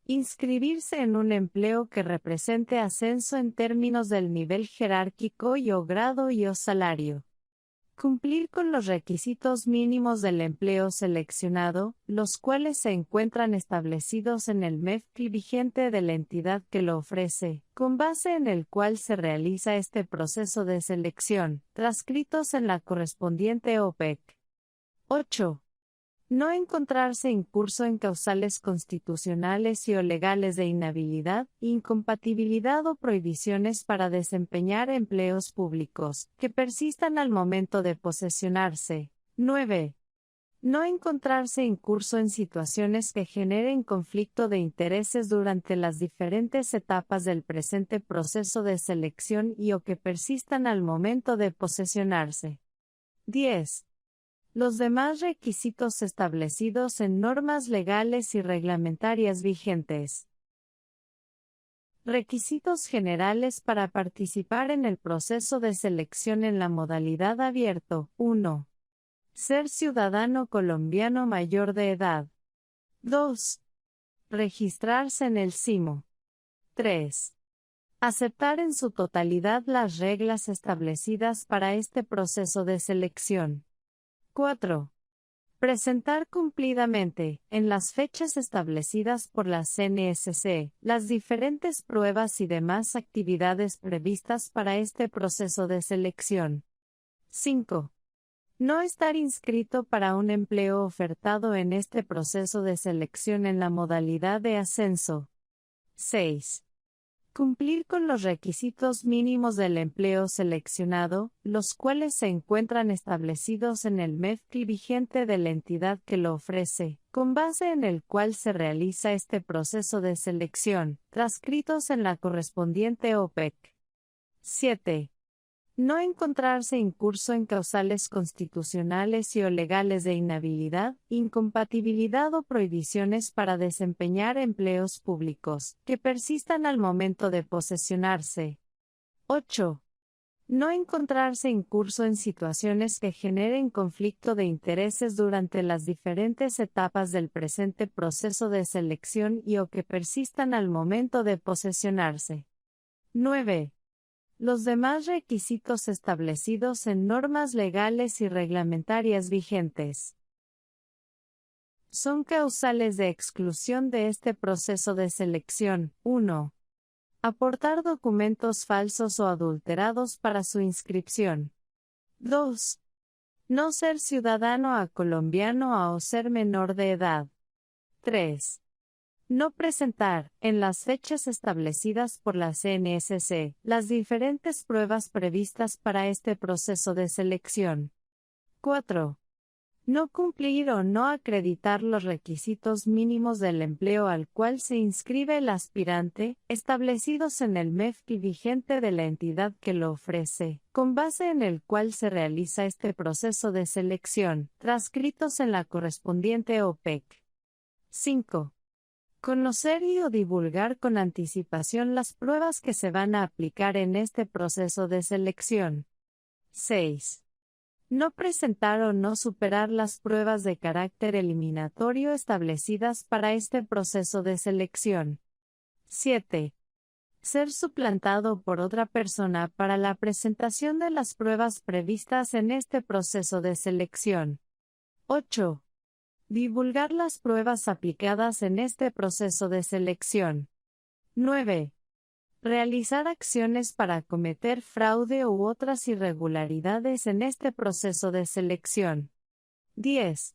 Inscribirse en un empleo que represente ascenso en términos del nivel jerárquico y o grado y o salario. Cumplir con los requisitos mínimos del empleo seleccionado, los cuales se encuentran establecidos en el MEFCLI vigente de la entidad que lo ofrece, con base en el cual se realiza este proceso de selección, transcritos en la correspondiente OPEC. 8. No encontrarse incurso en causales constitucionales y o legales de inhabilidad, incompatibilidad o prohibiciones para desempeñar empleos públicos, que persistan al momento de posesionarse. 9. No encontrarse incurso en situaciones que generen conflicto de intereses durante las diferentes etapas del presente proceso de selección y o que persistan al momento de posesionarse. 10. Los demás requisitos establecidos en normas legales y reglamentarias vigentes. Requisitos generales para participar en el proceso de selección en la modalidad abierto. 1. Ser ciudadano colombiano mayor de edad. 2. Registrarse en el SIMO. 3. Aceptar en su totalidad las reglas establecidas para este proceso de selección. 4. Presentar cumplidamente, en las fechas establecidas por la CNSC, las diferentes pruebas y demás actividades previstas para este proceso de selección. 5. No estar inscrito para un empleo ofertado en este proceso de selección en la modalidad de ascenso. 6. Cumplir con los requisitos mínimos del empleo seleccionado, los cuales se encuentran establecidos en el MEFCLI vigente de la entidad que lo ofrece, con base en el cual se realiza este proceso de selección, transcritos en la correspondiente OPEC. 7. No encontrarse incurso en causales constitucionales y o legales de inhabilidad, incompatibilidad o prohibiciones para desempeñar empleos públicos, que persistan al momento de posesionarse. 8. No encontrarse incurso en situaciones que generen conflicto de intereses durante las diferentes etapas del presente proceso de selección y o que persistan al momento de posesionarse. 9. Los demás requisitos establecidos en normas legales y reglamentarias vigentes. Son causales de exclusión de este proceso de selección. 1. Aportar documentos falsos o adulterados para su inscripción. 2. No ser ciudadano colombiano o ser menor de edad. 3. No presentar, en las fechas establecidas por la CNSC, las diferentes pruebas previstas para este proceso de selección. 4. No cumplir o no acreditar los requisitos mínimos del empleo al cual se inscribe el aspirante, establecidos en el MEFCLI vigente de la entidad que lo ofrece, con base en el cual se realiza este proceso de selección, transcritos en la correspondiente OPEC. 5. Conocer y o divulgar con anticipación las pruebas que se van a aplicar en este proceso de selección. 6. No presentar o no superar las pruebas de carácter eliminatorio establecidas para este proceso de selección. 7. Ser suplantado por otra persona para la presentación de las pruebas previstas en este proceso de selección. 8. Divulgar las pruebas aplicadas en este proceso de selección. 9. Realizar acciones para cometer fraude u otras irregularidades en este proceso de selección. 10.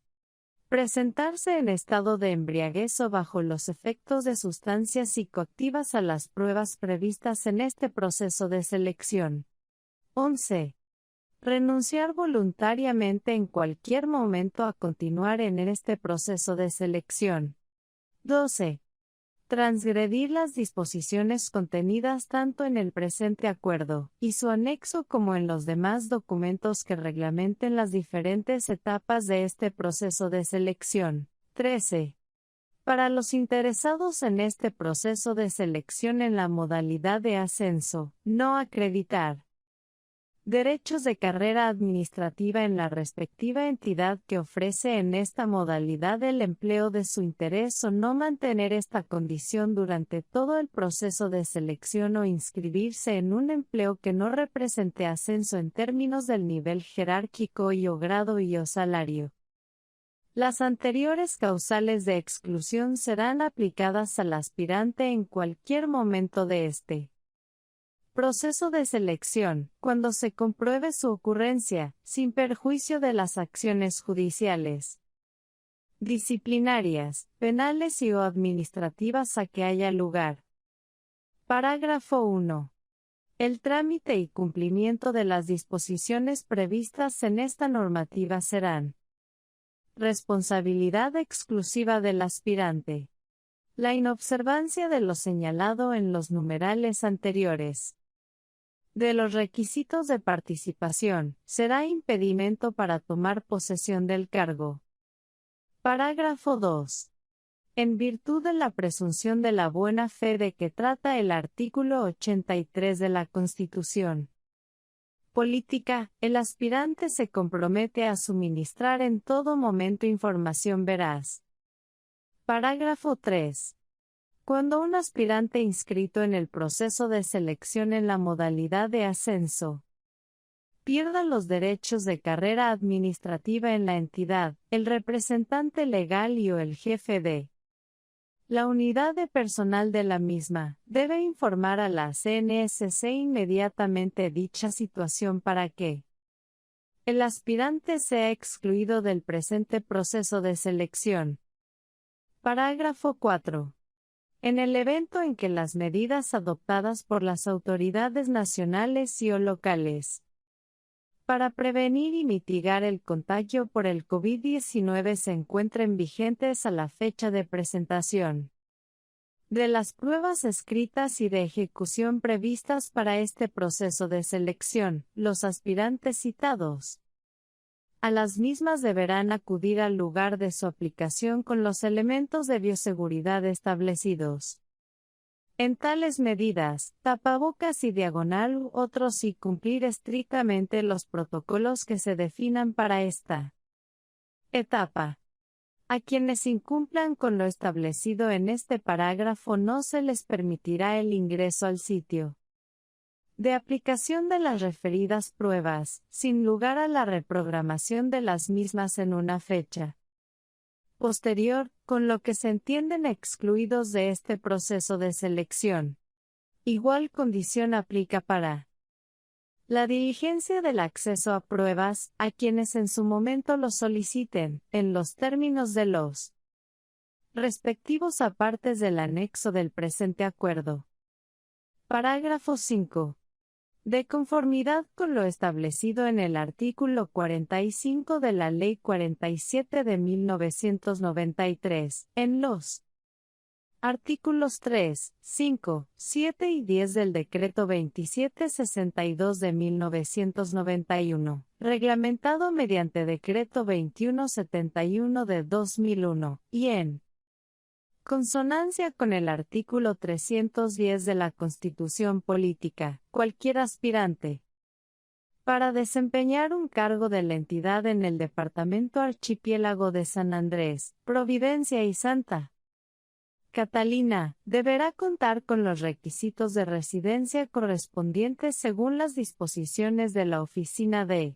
Presentarse en estado de embriaguez o bajo los efectos de sustancias psicoactivas a las pruebas previstas en este proceso de selección. 11. Renunciar voluntariamente en cualquier momento a continuar en este proceso de selección. 12. Transgredir las disposiciones contenidas tanto en el presente acuerdo y su anexo como en los demás documentos que reglamenten las diferentes etapas de este proceso de selección. 13. Para los interesados en este proceso de selección en la modalidad de ascenso, no acreditar. Derechos de carrera administrativa en la respectiva entidad que ofrece en esta modalidad el empleo de su interés o no mantener esta condición durante todo el proceso de selección o inscribirse en un empleo que no represente ascenso en términos del nivel jerárquico y o grado y o salario. Las anteriores causales de exclusión serán aplicadas al aspirante en cualquier momento de este proceso de selección, cuando se compruebe su ocurrencia, sin perjuicio de las acciones judiciales, disciplinarias, penales y o administrativas a que haya lugar. Parágrafo 1. El trámite y cumplimiento de las disposiciones previstas en esta normativa serán responsabilidad exclusiva del aspirante. La inobservancia de lo señalado en los numerales anteriores de los requisitos de participación será impedimento para tomar posesión del cargo. Parágrafo 2. En virtud de la presunción de la buena fe de que trata el artículo 83 de la Constitución política, el aspirante se compromete a suministrar en todo momento información veraz. Parágrafo 3. Cuando un aspirante inscrito en el proceso de selección en la modalidad de ascenso pierda los derechos de carrera administrativa en la entidad, el representante legal y o el jefe de la unidad de personal de la misma debe informar a la CNSC inmediatamente dicha situación para que el aspirante sea excluido del presente proceso de selección. Parágrafo 4. En el evento en que las medidas adoptadas por las autoridades nacionales y o locales para prevenir y mitigar el contagio por el COVID-19 se encuentren vigentes a la fecha de presentación de las pruebas escritas y de ejecución previstas para este proceso de selección, los aspirantes citados a las mismas deberán acudir al lugar de su aplicación con los elementos de bioseguridad establecidos en tales medidas, tapabocas y diagonal u otros y cumplir estrictamente los protocolos que se definan para esta etapa. A quienes incumplan con lo establecido en este parágrafo no se les permitirá el ingreso al sitio de aplicación de las referidas pruebas, sin lugar a la reprogramación de las mismas en una fecha posterior, con lo que se entienden excluidos de este proceso de selección. Igual condición aplica para la diligencia del acceso a pruebas, a quienes en su momento lo soliciten, en los términos de los respectivos apartes del anexo del presente acuerdo. Parágrafo 5. De conformidad con lo establecido en el artículo 45 de la Ley 47 de 1993, en los artículos 3, 5, 7 y 10 del Decreto 2762 de 1991, reglamentado mediante Decreto 2171 de 2001, y en consonancia con el artículo 310 de la Constitución Política, cualquier aspirante para desempeñar un cargo de la entidad en el Departamento Archipiélago de San Andrés, Providencia y Santa Catalina, deberá contar con los requisitos de residencia correspondientes según las disposiciones de la Oficina de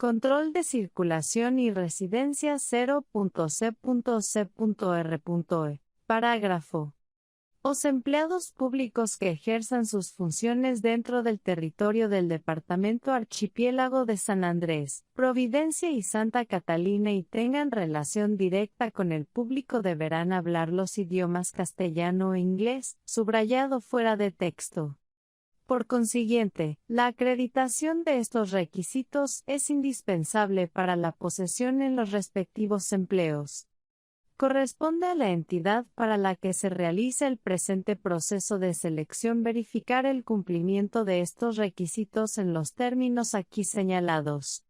Control de Circulación y Residencia 0.c.c.r.e. Parágrafo. Los empleados públicos que ejerzan sus funciones dentro del territorio del Departamento Archipiélago de San Andrés, Providencia y Santa Catalina y tengan relación directa con el público deberán hablar los idiomas castellano e inglés, subrayado fuera de texto. Por consiguiente, la acreditación de estos requisitos es indispensable para la posesión en los respectivos empleos. Corresponde a la entidad para la que se realiza el presente proceso de selección verificar el cumplimiento de estos requisitos en los términos aquí señalados.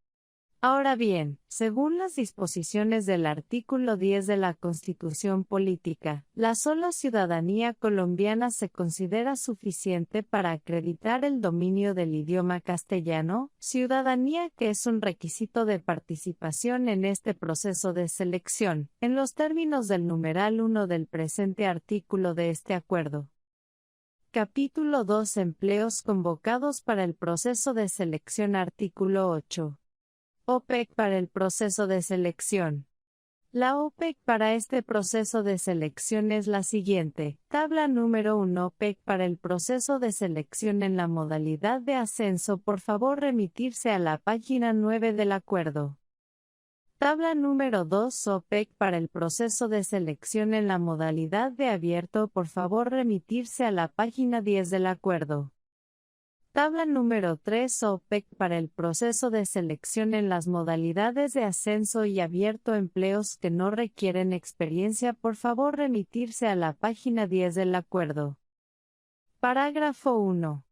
Ahora bien, según las disposiciones del artículo 10 de la Constitución Política, la sola ciudadanía colombiana se considera suficiente para acreditar el dominio del idioma castellano, ciudadanía que es un requisito de participación en este proceso de selección, en los términos del numeral 1 del presente artículo de este acuerdo. Capítulo 2. Empleos convocados para el proceso de selección. Artículo 8. OPEC para el proceso de selección. La OPEC para este proceso de selección es la siguiente. Tabla número 1. OPEC para el proceso de selección en la modalidad de ascenso. Por favor remitirse a la página 9 del acuerdo. Tabla número 2. OPEC para el proceso de selección en la modalidad de abierto. Por favor remitirse a la página 10 del acuerdo. Tabla número 3. OPEC para el proceso de selección en las modalidades de ascenso y abierto. Empleos que no requieren experiencia. Por favor remitirse a la página 10 del acuerdo. Parágrafo 1.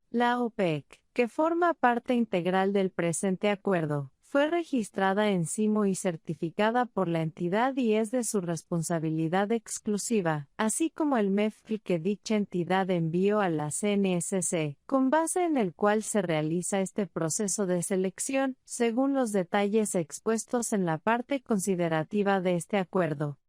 La OPEC, que forma parte integral del presente acuerdo, fue registrada en CIMO y certificada por la entidad y es de su responsabilidad exclusiva, así como el MEFCL que dicha entidad envió a la CNSC, con base en el cual se realiza este proceso de selección, según los detalles expuestos en la parte considerativa de este acuerdo.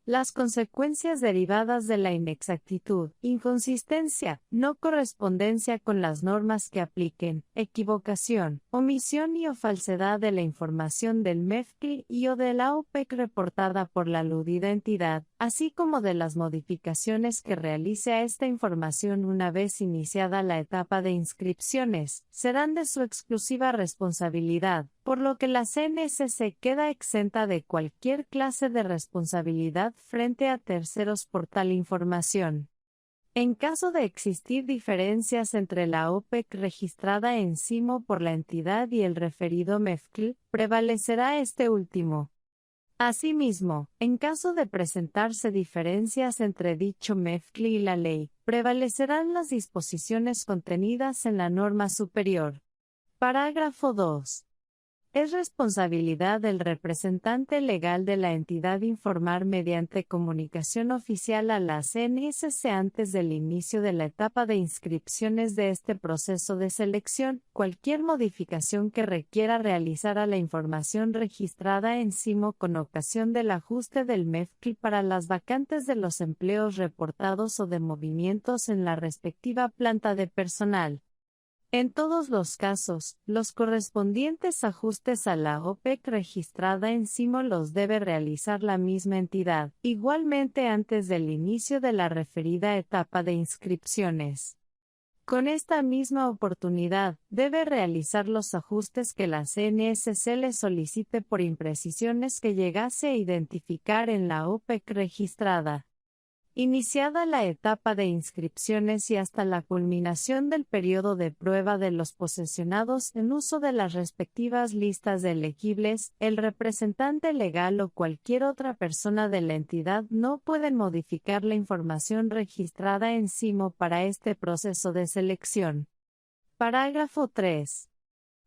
Las consecuencias derivadas de la inexactitud, inconsistencia, no correspondencia con las normas que apliquen, equivocación, omisión y o falsedad de la información del MEFCL y o de la OPEC reportada por la aludida entidad, así como de las modificaciones que realice a esta información una vez iniciada la etapa de inscripciones, serán de su exclusiva responsabilidad, por lo que la CNSC queda exenta de cualquier clase de responsabilidad frente a terceros por tal información. En caso de existir diferencias entre la OPEC registrada en CIMO por la entidad y el referido MEFCL, prevalecerá este último. Asimismo, en caso de presentarse diferencias entre dicho MEFCL y la ley, prevalecerán las disposiciones contenidas en la norma superior. Parágrafo 2. Es responsabilidad del representante legal de la entidad informar mediante comunicación oficial a la CNSC antes del inicio de la etapa de inscripciones de este proceso de selección, cualquier modificación que requiera realizar a la información registrada en CIMO con ocasión del ajuste del MEFCL para las vacantes de los empleos reportados o de movimientos en la respectiva planta de personal. En todos los casos, los correspondientes ajustes a la OPEC registrada en CIMO los debe realizar la misma entidad, igualmente antes del inicio de la referida etapa de inscripciones. Con esta misma oportunidad, debe realizar los ajustes que la CNSC le solicite por imprecisiones que llegase a identificar en la OPEC registrada. Iniciada la etapa de inscripciones y hasta la culminación del periodo de prueba de los posesionados en uso de las respectivas listas de elegibles, el representante legal o cualquier otra persona de la entidad no pueden modificar la información registrada en CIMO para este proceso de selección. Parágrafo 3.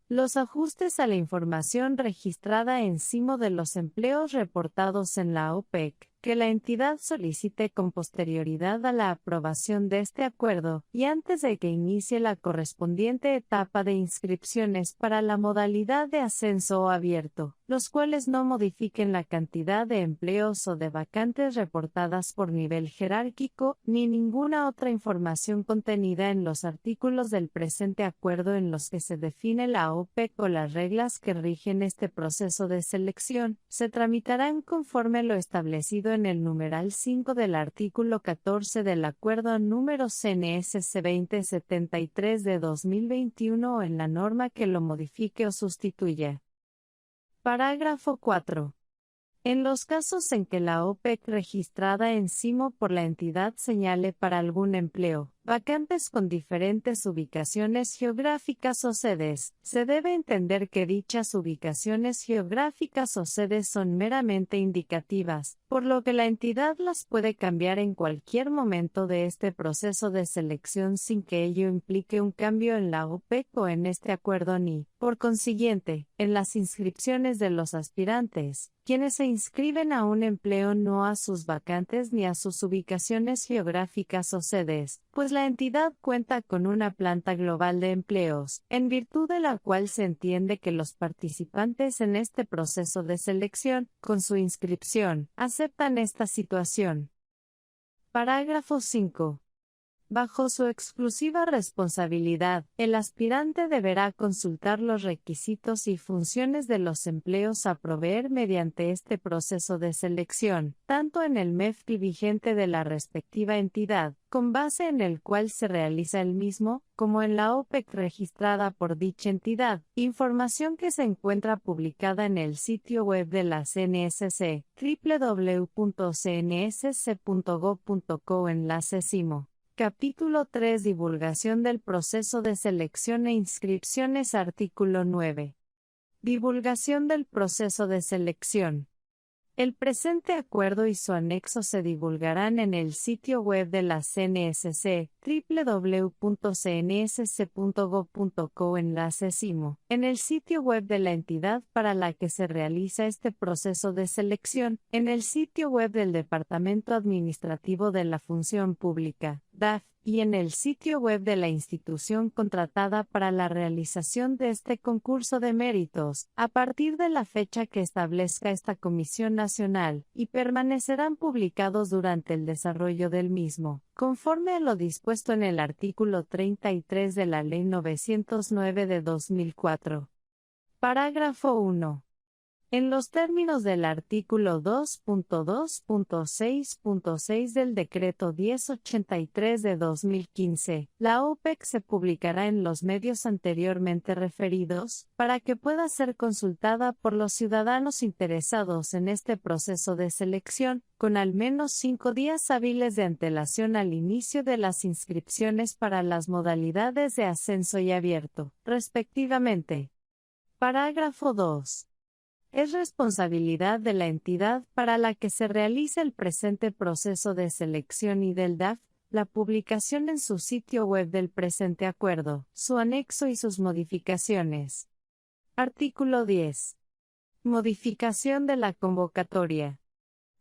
Los ajustes a la información registrada en CIMO de los empleos reportados en la OPEC, que la entidad solicite con posterioridad a la aprobación de este acuerdo, y antes de que inicie la correspondiente etapa de inscripciones para la modalidad de ascenso o abierto, los cuales no modifiquen la cantidad de empleos o de vacantes reportadas por nivel jerárquico, ni ninguna otra información contenida en los artículos del presente acuerdo en los que se define la OPEC o las reglas que rigen este proceso de selección, se tramitarán conforme lo establecido en el numeral 5 del artículo 14 del Acuerdo número CNSC 2073 de 2021 o en la norma que lo modifique o sustituya. Parágrafo 4. En los casos en que la OPEC registrada en CIMO por la entidad señale para algún empleo, vacantes con diferentes ubicaciones geográficas o sedes. Se debe entender que dichas ubicaciones geográficas o sedes son meramente indicativas, por lo que la entidad las puede cambiar en cualquier momento de este proceso de selección sin que ello implique un cambio en la OPEC o en este acuerdo ni, por consiguiente, en las inscripciones de los aspirantes, quienes se inscriben a un empleo, no a sus vacantes ni a sus ubicaciones geográficas o sedes, pues la entidad cuenta con una planta global de empleos, en virtud de la cual se entiende que los participantes en este proceso de selección, con su inscripción, aceptan esta situación. Parágrafo 5. Bajo su exclusiva responsabilidad, el aspirante deberá consultar los requisitos y funciones de los empleos a proveer mediante este proceso de selección, tanto en el MEFC vigente de la respectiva entidad, con base en el cual se realiza el mismo, como en la OPEC registrada por dicha entidad, información que se encuentra publicada en el sitio web de la CNSC, www.cnsc.gov.co enlace CIMO. Capítulo 3. Divulgación del proceso de selección e inscripciones. Artículo 9. Divulgación del proceso de selección. El presente acuerdo y su anexo se divulgarán en el sitio web de la CNSC, www.cnsc.gov.co enlace CIMO, en el sitio web de la entidad para la que se realiza este proceso de selección, en el sitio web del Departamento Administrativo de la Función Pública, DAF, y en el sitio web de la institución contratada para la realización de este concurso de méritos, a partir de la fecha que establezca esta Comisión Nacional, y permanecerán publicados durante el desarrollo del mismo, conforme a lo dispuesto en el artículo 33 de la Ley 909 de 2004. Parágrafo 1. En los términos del artículo 2.2.6.6 del Decreto 1083 de 2015, la OPEC se publicará en los medios anteriormente referidos, para que pueda ser consultada por los ciudadanos interesados en este proceso de selección, con al menos 5 días hábiles de antelación al inicio de las inscripciones para las modalidades de ascenso y abierto, respectivamente. Parágrafo 2. Es responsabilidad de la entidad para la que se realiza el presente proceso de selección y del DAF, la publicación en su sitio web del presente acuerdo, su anexo y sus modificaciones. Artículo 10. Modificación de la convocatoria.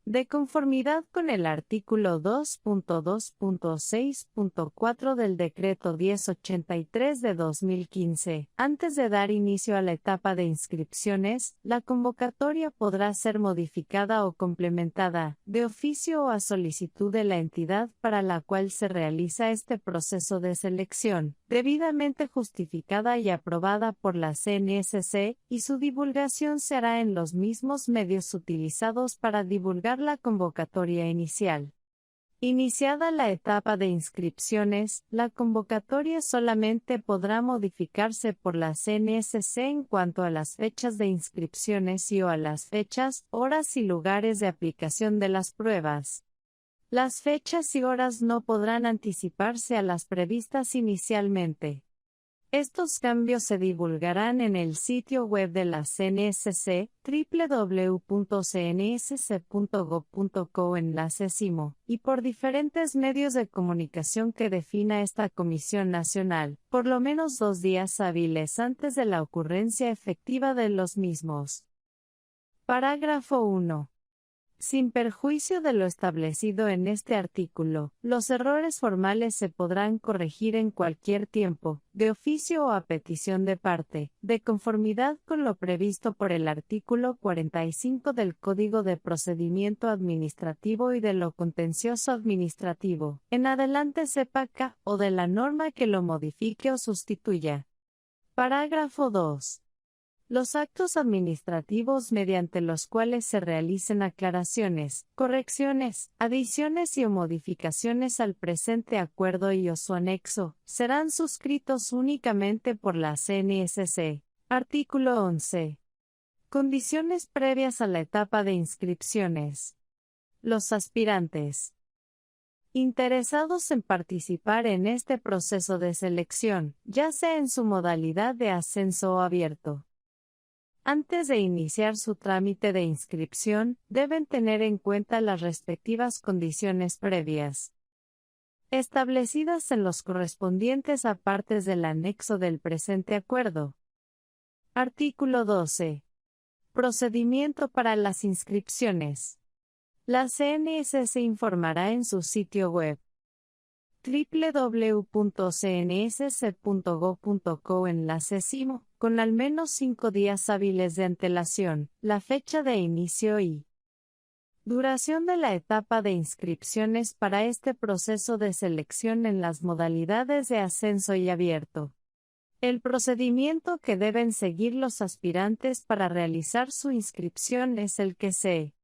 De conformidad con el artículo 2.2.6.4 del Decreto 1083 de 2015, antes de dar inicio a la etapa de inscripciones, la convocatoria podrá ser modificada o complementada, de oficio o a solicitud de la entidad para la cual se realiza este proceso de selección, debidamente justificada y aprobada por la CNSC, y su divulgación se hará en los mismos medios utilizados para divulgar la convocatoria inicial. Iniciada la etapa de inscripciones, la convocatoria solamente podrá modificarse por la CNSC en cuanto a las fechas de inscripciones y o a las fechas, horas y lugares de aplicación de las pruebas. Las fechas y horas no podrán anticiparse a las previstas inicialmente. Estos cambios se divulgarán en el sitio web de la CNSC, www.cnsc.gov.co enlace CIMO, y por diferentes medios de comunicación que defina esta Comisión Nacional, por lo menos 2 días hábiles antes de la ocurrencia efectiva de los mismos. Parágrafo 1. Sin perjuicio de lo establecido en este artículo, los errores formales se podrán corregir en cualquier tiempo, de oficio o a petición de parte, de conformidad con lo previsto por el artículo 45 del Código de Procedimiento Administrativo y de lo Contencioso Administrativo, en adelante CPACA, o de la norma que lo modifique o sustituya. Parágrafo 2. Los actos administrativos mediante los cuales se realicen aclaraciones, correcciones, adiciones y o modificaciones al presente acuerdo y o su anexo, serán suscritos únicamente por la CNSC. Artículo 11. Condiciones previas a la etapa de inscripciones. Los aspirantes Interesados en participar en este proceso de selección, ya sea en su modalidad de ascenso o abierto. Antes de iniciar su trámite de inscripción, deben tener en cuenta las respectivas condiciones previas, establecidas en los correspondientes apartes del anexo del presente acuerdo. Artículo 12. Procedimiento para las inscripciones. La CNSS informará en su sitio web www.cnss.go.co enlace CIMO, con al menos 5 días hábiles de antelación, la fecha de inicio y duración de la etapa de inscripciones para este proceso de selección en las modalidades de ascenso y abierto. El procedimiento que deben seguir los aspirantes para realizar su inscripción es el que se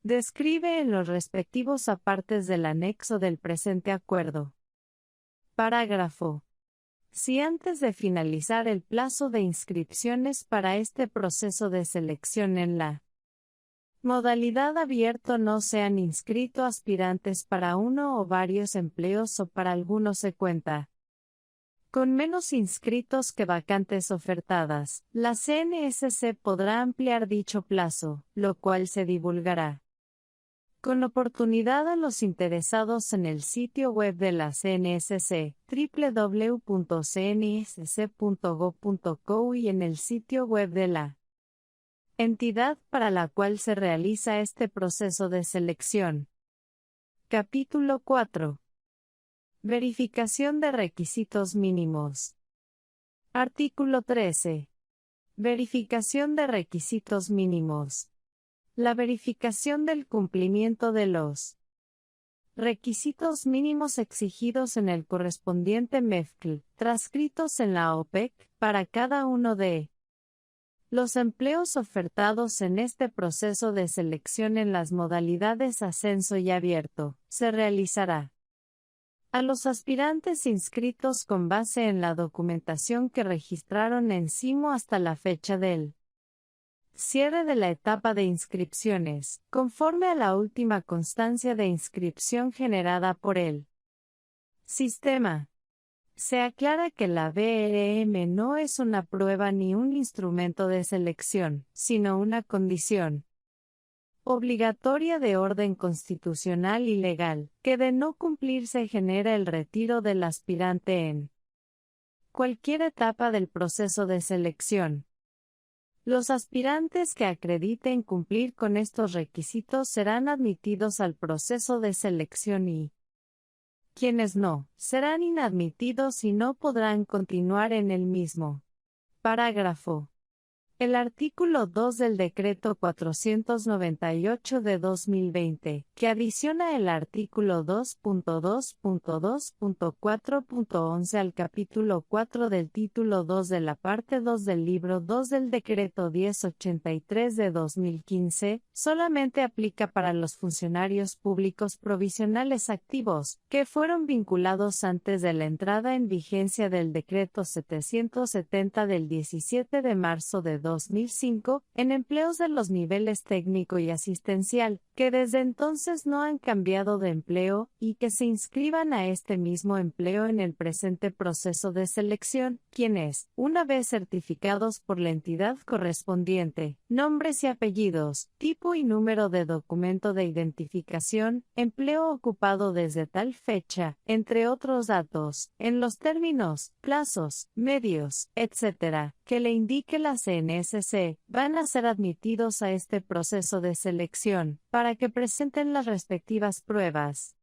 describe en los respectivos apartes del anexo del presente acuerdo. Parágrafo. Si antes de finalizar el plazo de inscripciones para este proceso de selección en la modalidad abierto no se han inscrito aspirantes para uno o varios empleos o para alguno se cuenta con menos inscritos que vacantes ofertadas, la CNSS podrá ampliar dicho plazo, lo cual se divulgará con oportunidad a los interesados en el sitio web de la CNSS, www.cnss.go.co y en el sitio web de la entidad para la cual se realiza este proceso de selección. Capítulo 4. Verificación de requisitos mínimos. Artículo 13. Verificación de requisitos mínimos. La verificación del cumplimiento de los requisitos mínimos exigidos en el correspondiente MEFCL, transcritos en la OPEC, para cada uno de los empleos ofertados en este proceso de selección en las modalidades ascenso y abierto, se realizará a los aspirantes inscritos con base en la documentación que registraron en CIMO hasta la fecha del cierre de la etapa de inscripciones, conforme a la última constancia de inscripción generada por el sistema. Se aclara que la BRM no es una prueba ni un instrumento de selección, sino una condición obligatoria de orden constitucional y legal, que de no cumplirse genera el retiro del aspirante en cualquier etapa del proceso de selección. Los aspirantes que acrediten cumplir con estos requisitos serán admitidos al proceso de selección y quienes no, serán inadmitidos y no podrán continuar en el mismo. Parágrafo. El artículo 2 del Decreto 498 de 2020, que adiciona el artículo 2.2.2.4.11 al capítulo 4 del título 2 de la parte 2 del libro 2 del Decreto 1083 de 2015, solamente aplica para los funcionarios públicos provisionales activos, que fueron vinculados antes de la entrada en vigencia del Decreto 770 del 17 de marzo de 2005, en empleos de los niveles técnico y asistencial, que desde entonces no han cambiado de empleo, y que se inscriban a este mismo empleo en el presente proceso de selección, quienes, una vez certificados por la entidad correspondiente, nombres y apellidos, tipo y número de documento de identificación, empleo ocupado desde tal fecha, entre otros datos, en los términos, plazos, medios, etc., que le indique la CNSS, van a ser admitidos a este proceso de selección, para que presenten las respectivas pruebas.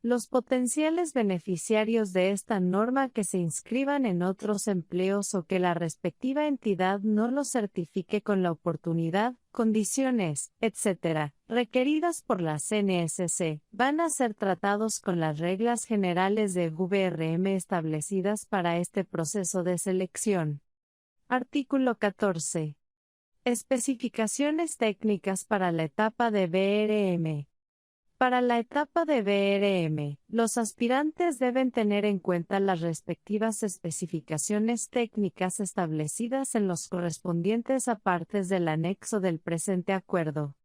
Los potenciales beneficiarios de esta norma que se inscriban en otros empleos o que la respectiva entidad no los certifique con la oportunidad, condiciones, etc., requeridas por la CNSS, van a ser tratados con las reglas generales de VRM establecidas para este proceso de selección. Artículo 14. Especificaciones técnicas para la etapa de BRM. Para la etapa de BRM, los aspirantes deben tener en cuenta las respectivas especificaciones técnicas establecidas en los correspondientes apartes del anexo del presente acuerdo.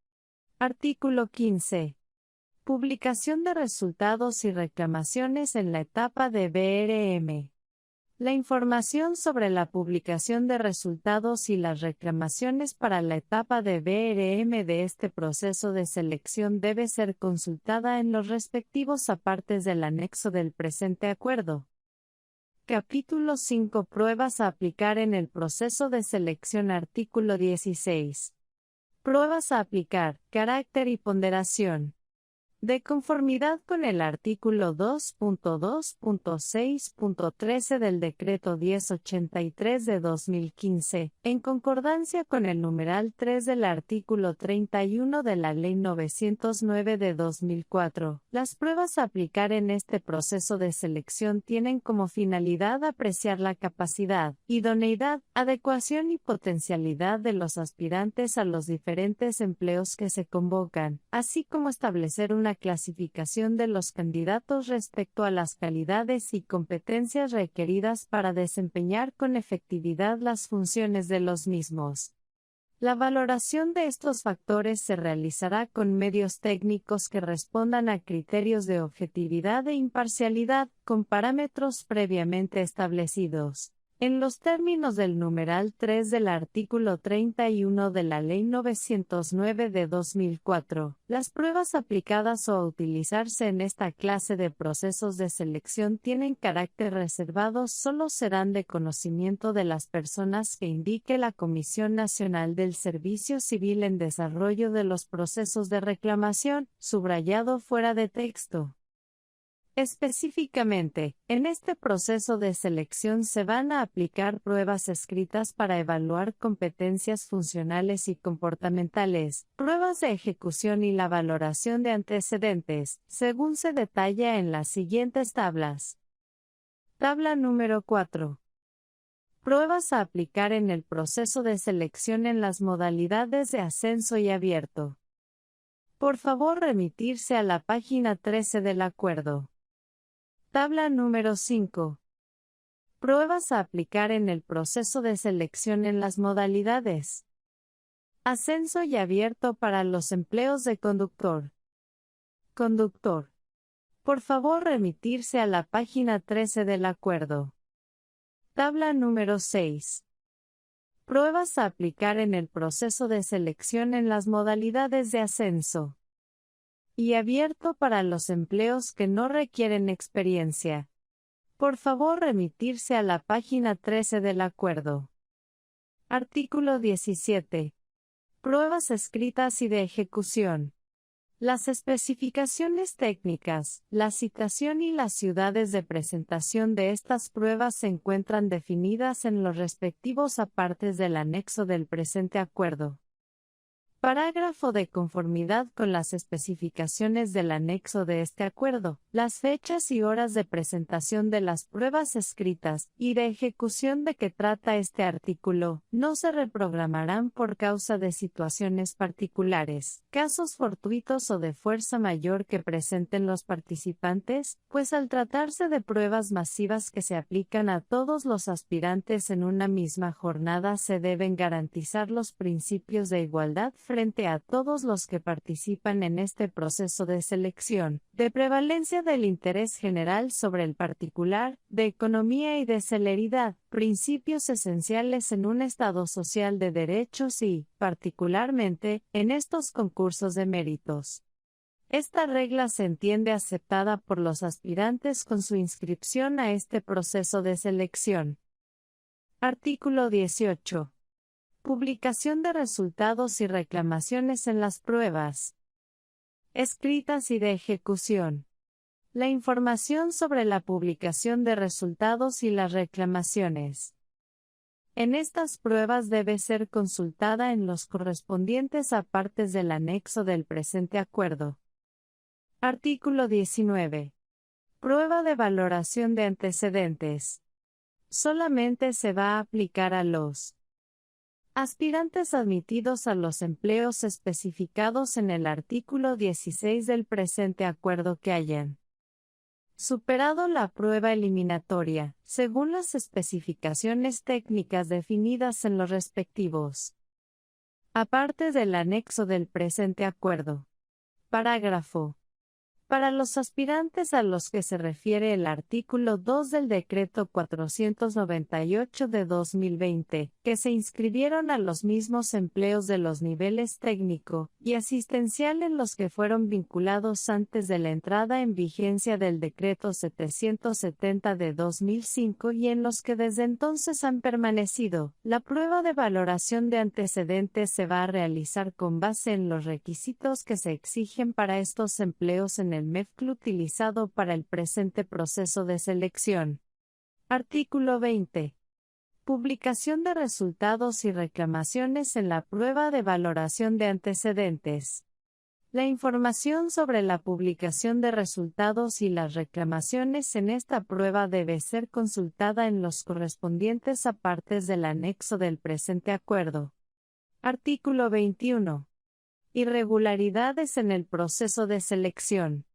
Artículo 15. Publicación de resultados y reclamaciones en la etapa de BRM. La información sobre la publicación de resultados y las reclamaciones para la etapa de BRM de este proceso de selección debe ser consultada en los respectivos apartes del anexo del presente acuerdo. Capítulo 5. Pruebas a aplicar en el proceso de selección. Artículo 16. Pruebas a aplicar, carácter y ponderación. De conformidad con el artículo 2.2.6.13 del Decreto 1083 de 2015, en concordancia con el numeral 3 del artículo 31 de la Ley 909 de 2004, las pruebas a aplicar en este proceso de selección tienen como finalidad apreciar la capacidad, idoneidad, adecuación y potencialidad de los aspirantes a los diferentes empleos que se convocan, así como establecer una clasificación de los candidatos respecto a las calidades y competencias requeridas para desempeñar con efectividad las funciones de los mismos. La valoración de estos factores se realizará con medios técnicos que respondan a criterios de objetividad e imparcialidad, con parámetros previamente establecidos. En los términos del numeral 3 del artículo 31 de la Ley 909 de 2004, las pruebas aplicadas o a utilizarse en esta clase de procesos de selección tienen carácter reservado, solo serán de conocimiento de las personas que indique la Comisión Nacional del Servicio Civil en desarrollo de los procesos de reclamación, subrayado fuera de texto. Específicamente, en este proceso de selección se van a aplicar pruebas escritas para evaluar competencias funcionales y comportamentales, pruebas de ejecución y la valoración de antecedentes, según se detalla en las siguientes tablas. Tabla número 4. Pruebas a aplicar en el proceso de selección en las modalidades de ascenso y abierto. Por favor, remitirse a la página 13 del acuerdo. Tabla número 5. Pruebas a aplicar en el proceso de selección en las modalidades. Ascenso y abierto para los empleos de conductor. Conductor. Por favor, remitirse a la página 13 del acuerdo. Tabla número 6. Pruebas a aplicar en el proceso de selección en las modalidades de ascenso y abierto para los empleos que no requieren experiencia. Por favor, remitirse a la página 13 del acuerdo. Artículo 17. Pruebas escritas y de ejecución. Las especificaciones técnicas, la citación y las ciudades de presentación de estas pruebas se encuentran definidas en los respectivos apartes del anexo del presente acuerdo. Parágrafo. De conformidad con las especificaciones del anexo de este acuerdo, las fechas y horas de presentación de las pruebas escritas y de ejecución de que trata este artículo no se reprogramarán por causa de situaciones particulares, casos fortuitos o de fuerza mayor que presenten los participantes, pues al tratarse de pruebas masivas que se aplican a todos los aspirantes en una misma jornada, se deben garantizar los principios de igualdad frente a todos los que participan en este proceso de selección, de prevalencia del interés general sobre el particular, de economía y de celeridad, principios esenciales en un Estado social de derechos y, particularmente, en estos concursos de méritos. Esta regla se entiende aceptada por los aspirantes con su inscripción a este proceso de selección. Artículo 18. Publicación de resultados y reclamaciones en las pruebas escritas y de ejecución. La información sobre la publicación de resultados y las reclamaciones en estas pruebas debe ser consultada en los correspondientes apartes del anexo del presente acuerdo. Artículo 19. Prueba de valoración de antecedentes. Solamente se va a aplicar a los aspirantes admitidos a los empleos especificados en el artículo 16 del presente acuerdo que hayan superado la prueba eliminatoria, según las especificaciones técnicas definidas en los respectivos apartes del anexo del presente acuerdo. Parágrafo. Para los aspirantes a los que se refiere el artículo 2 del Decreto 498 de 2020, que se inscribieron a los mismos empleos de los niveles técnico y asistencial en los que fueron vinculados antes de la entrada en vigencia del Decreto 770 de 2005 y en los que desde entonces han permanecido, la prueba de valoración de antecedentes se va a realizar con base en los requisitos que se exigen para estos empleos en el MEFCL utilizado para el presente proceso de selección. Artículo 20. Publicación de resultados y reclamaciones en la prueba de valoración de antecedentes. La información sobre la publicación de resultados y las reclamaciones en esta prueba debe ser consultada en los correspondientes apartes del anexo del presente acuerdo. Artículo 21. Irregularidades en el proceso de selección.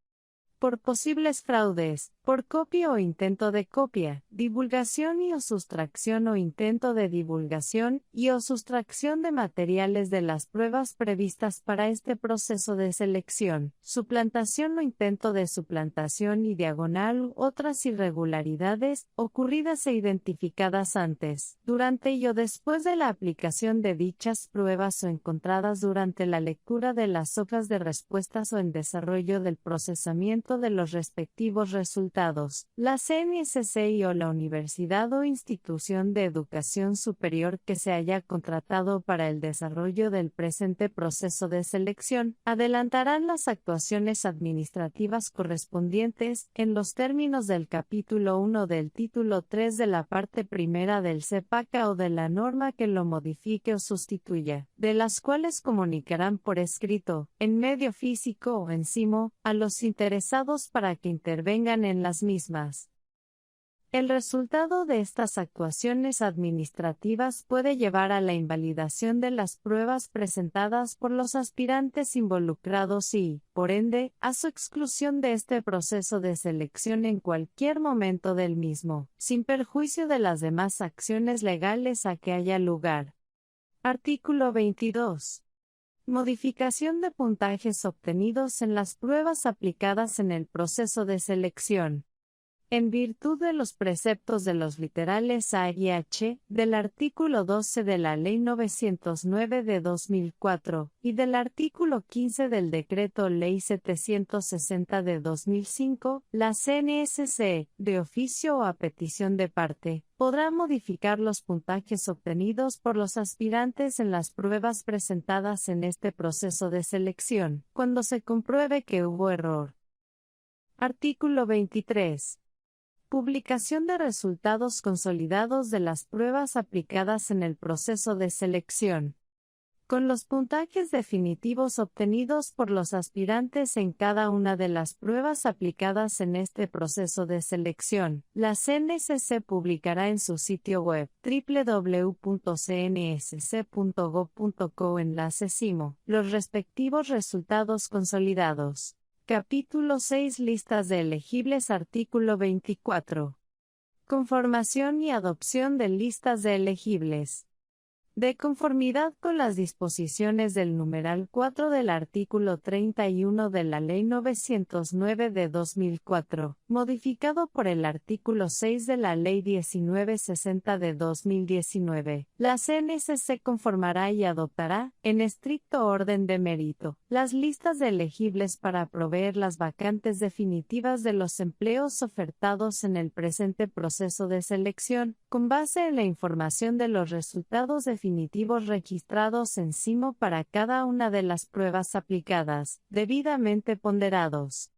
Por posibles fraudes, por copia o intento de copia, divulgación y o sustracción o intento de divulgación y o sustracción de materiales de las pruebas previstas para este proceso de selección, suplantación o intento de suplantación y diagonal u otras irregularidades ocurridas e identificadas antes, durante y o después de la aplicación de dichas pruebas o encontradas durante la lectura de las hojas de respuestas o en desarrollo del procesamiento de los respectivos resultados. La CNSC y o la universidad o institución de educación superior que se haya contratado para el desarrollo del presente proceso de selección, adelantarán las actuaciones administrativas correspondientes, en los términos del capítulo 1 del título 3 de la parte primera del CEPACA o de la norma que lo modifique o sustituya, de las cuales comunicarán por escrito, en medio físico o encima, a los interesados para que intervengan en las mismas. El resultado de estas actuaciones administrativas puede llevar a la invalidación de las pruebas presentadas por los aspirantes involucrados y, por ende, a su exclusión de este proceso de selección en cualquier momento del mismo, sin perjuicio de las demás acciones legales a que haya lugar. Artículo 22. Modificación de puntajes obtenidos en las pruebas aplicadas en el proceso de selección. En virtud de los preceptos de los literales A y H, del artículo 12 de la Ley 909 de 2004, y del artículo 15 del Decreto Ley 760 de 2005, la CNSC, de oficio o a petición de parte, podrá modificar los puntajes obtenidos por los aspirantes en las pruebas presentadas en este proceso de selección, cuando se compruebe que hubo error. Artículo 23. Publicación de resultados consolidados de las pruebas aplicadas en el proceso de selección. Con los puntajes definitivos obtenidos por los aspirantes en cada una de las pruebas aplicadas en este proceso de selección, la CNSC publicará en su sitio web www.cnsc.gov.co /SIMO los respectivos resultados consolidados. Capítulo 6 Listas de elegibles. Artículo 24. Conformación y adopción de listas de elegibles. De conformidad con las disposiciones del numeral 4 del artículo 31 de la Ley 909 de 2004, modificado por el artículo 6 de la Ley 1960 de 2019, la CNSC conformará y adoptará, en estricto orden de mérito, las listas de elegibles para proveer las vacantes definitivas de los empleos ofertados en el presente proceso de selección, con base en la información de los resultados definitivos registrados en SIMO para cada una de las pruebas aplicadas, debidamente ponderados.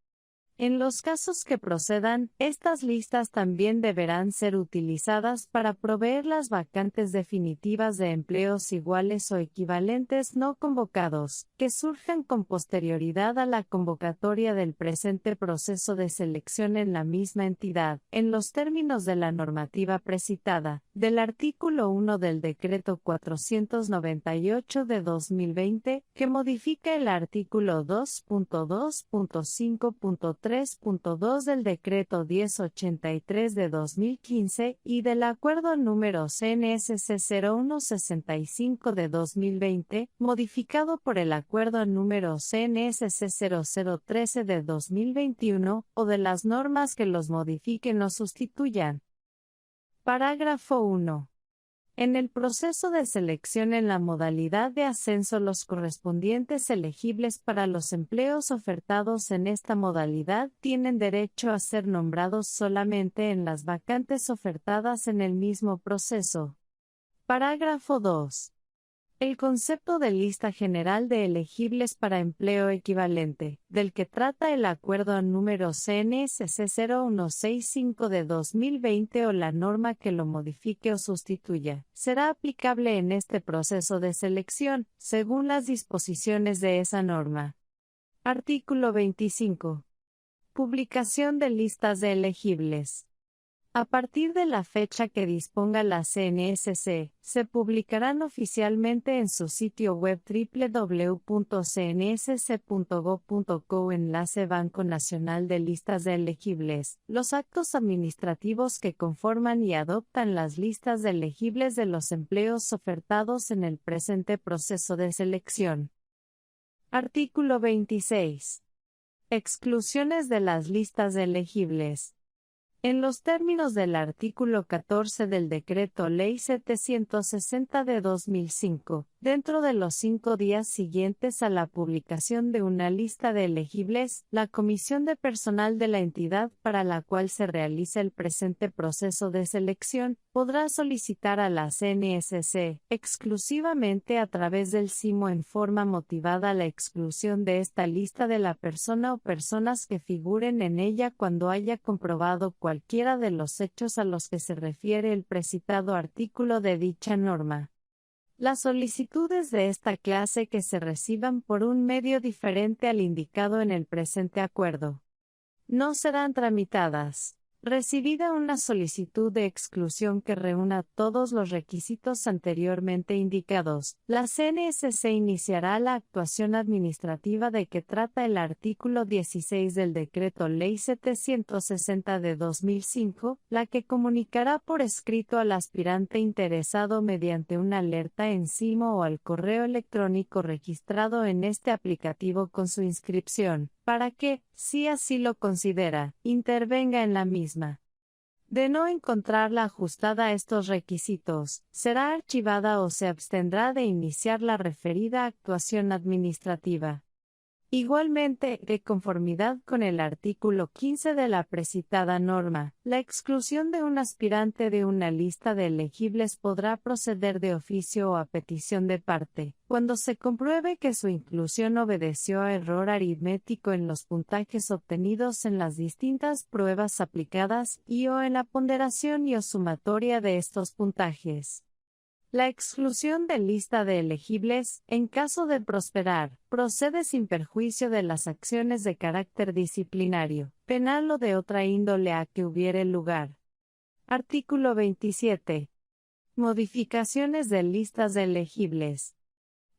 En los casos que procedan, estas listas también deberán ser utilizadas para proveer las vacantes definitivas de empleos iguales o equivalentes no convocados, que surjan con posterioridad a la convocatoria del presente proceso de selección en la misma entidad, en los términos de la normativa precitada, del artículo 1 del Decreto 498 de 2020, que modifica el artículo 2.2.5.3 3.2 del Decreto 1083 de 2015 y del Acuerdo número CNSC 0165 de 2020, modificado por el Acuerdo número CNSC 0013 de 2021, o de las normas que los modifiquen o sustituyan. Parágrafo 1. En el proceso de selección en la modalidad de ascenso, los correspondientes elegibles para los empleos ofertados en esta modalidad tienen derecho a ser nombrados solamente en las vacantes ofertadas en el mismo proceso. Parágrafo 2. El concepto de lista general de elegibles para empleo equivalente, del que trata el acuerdo número CNSC 0165 de 2020 o la norma que lo modifique o sustituya, será aplicable en este proceso de selección, según las disposiciones de esa norma. Artículo 25. Publicación de listas de elegibles. A partir de la fecha que disponga la CNSC, se publicarán oficialmente en su sitio web www.cnsc.gov.co enlace Banco Nacional de Listas de Elegibles, los actos administrativos que conforman y adoptan las listas de elegibles de los empleos ofertados en el presente proceso de selección. Artículo 26. Exclusiones de las listas de elegibles. En los términos del artículo 14 del Decreto Ley 760 de 2005, dentro de los 5 días siguientes a la publicación de una lista de elegibles, la Comisión de Personal de la entidad para la cual se realiza el presente proceso de selección, podrá solicitar a la CNSC, exclusivamente a través del SIMO en forma motivada, la exclusión de esta lista de la persona o personas que figuren en ella cuando haya comprobado cualquiera de los hechos a los que se refiere el precitado artículo de dicha norma. Las solicitudes de esta clase que se reciban por un medio diferente al indicado en el presente acuerdo no serán tramitadas. Recibida una solicitud de exclusión que reúna todos los requisitos anteriormente indicados, la CNSC iniciará la actuación administrativa de que trata el artículo 16 del Decreto Ley 760 de 2005, la que comunicará por escrito al aspirante interesado mediante una alerta en SIMO o al correo electrónico registrado en este aplicativo con su inscripción, para que, si así lo considera, intervenga en la misma. De no encontrarla ajustada a estos requisitos, será archivada o se abstendrá de iniciar la referida actuación administrativa. Igualmente, de conformidad con el artículo 15 de la precitada norma, la exclusión de un aspirante de una lista de elegibles podrá proceder de oficio o a petición de parte, cuando se compruebe que su inclusión obedeció a error aritmético en los puntajes obtenidos en las distintas pruebas aplicadas y o en la ponderación y o sumatoria de estos puntajes. La exclusión de lista de elegibles, en caso de prosperar, procede sin perjuicio de las acciones de carácter disciplinario, penal o de otra índole a que hubiere lugar. Artículo 27. Modificaciones de listas de elegibles.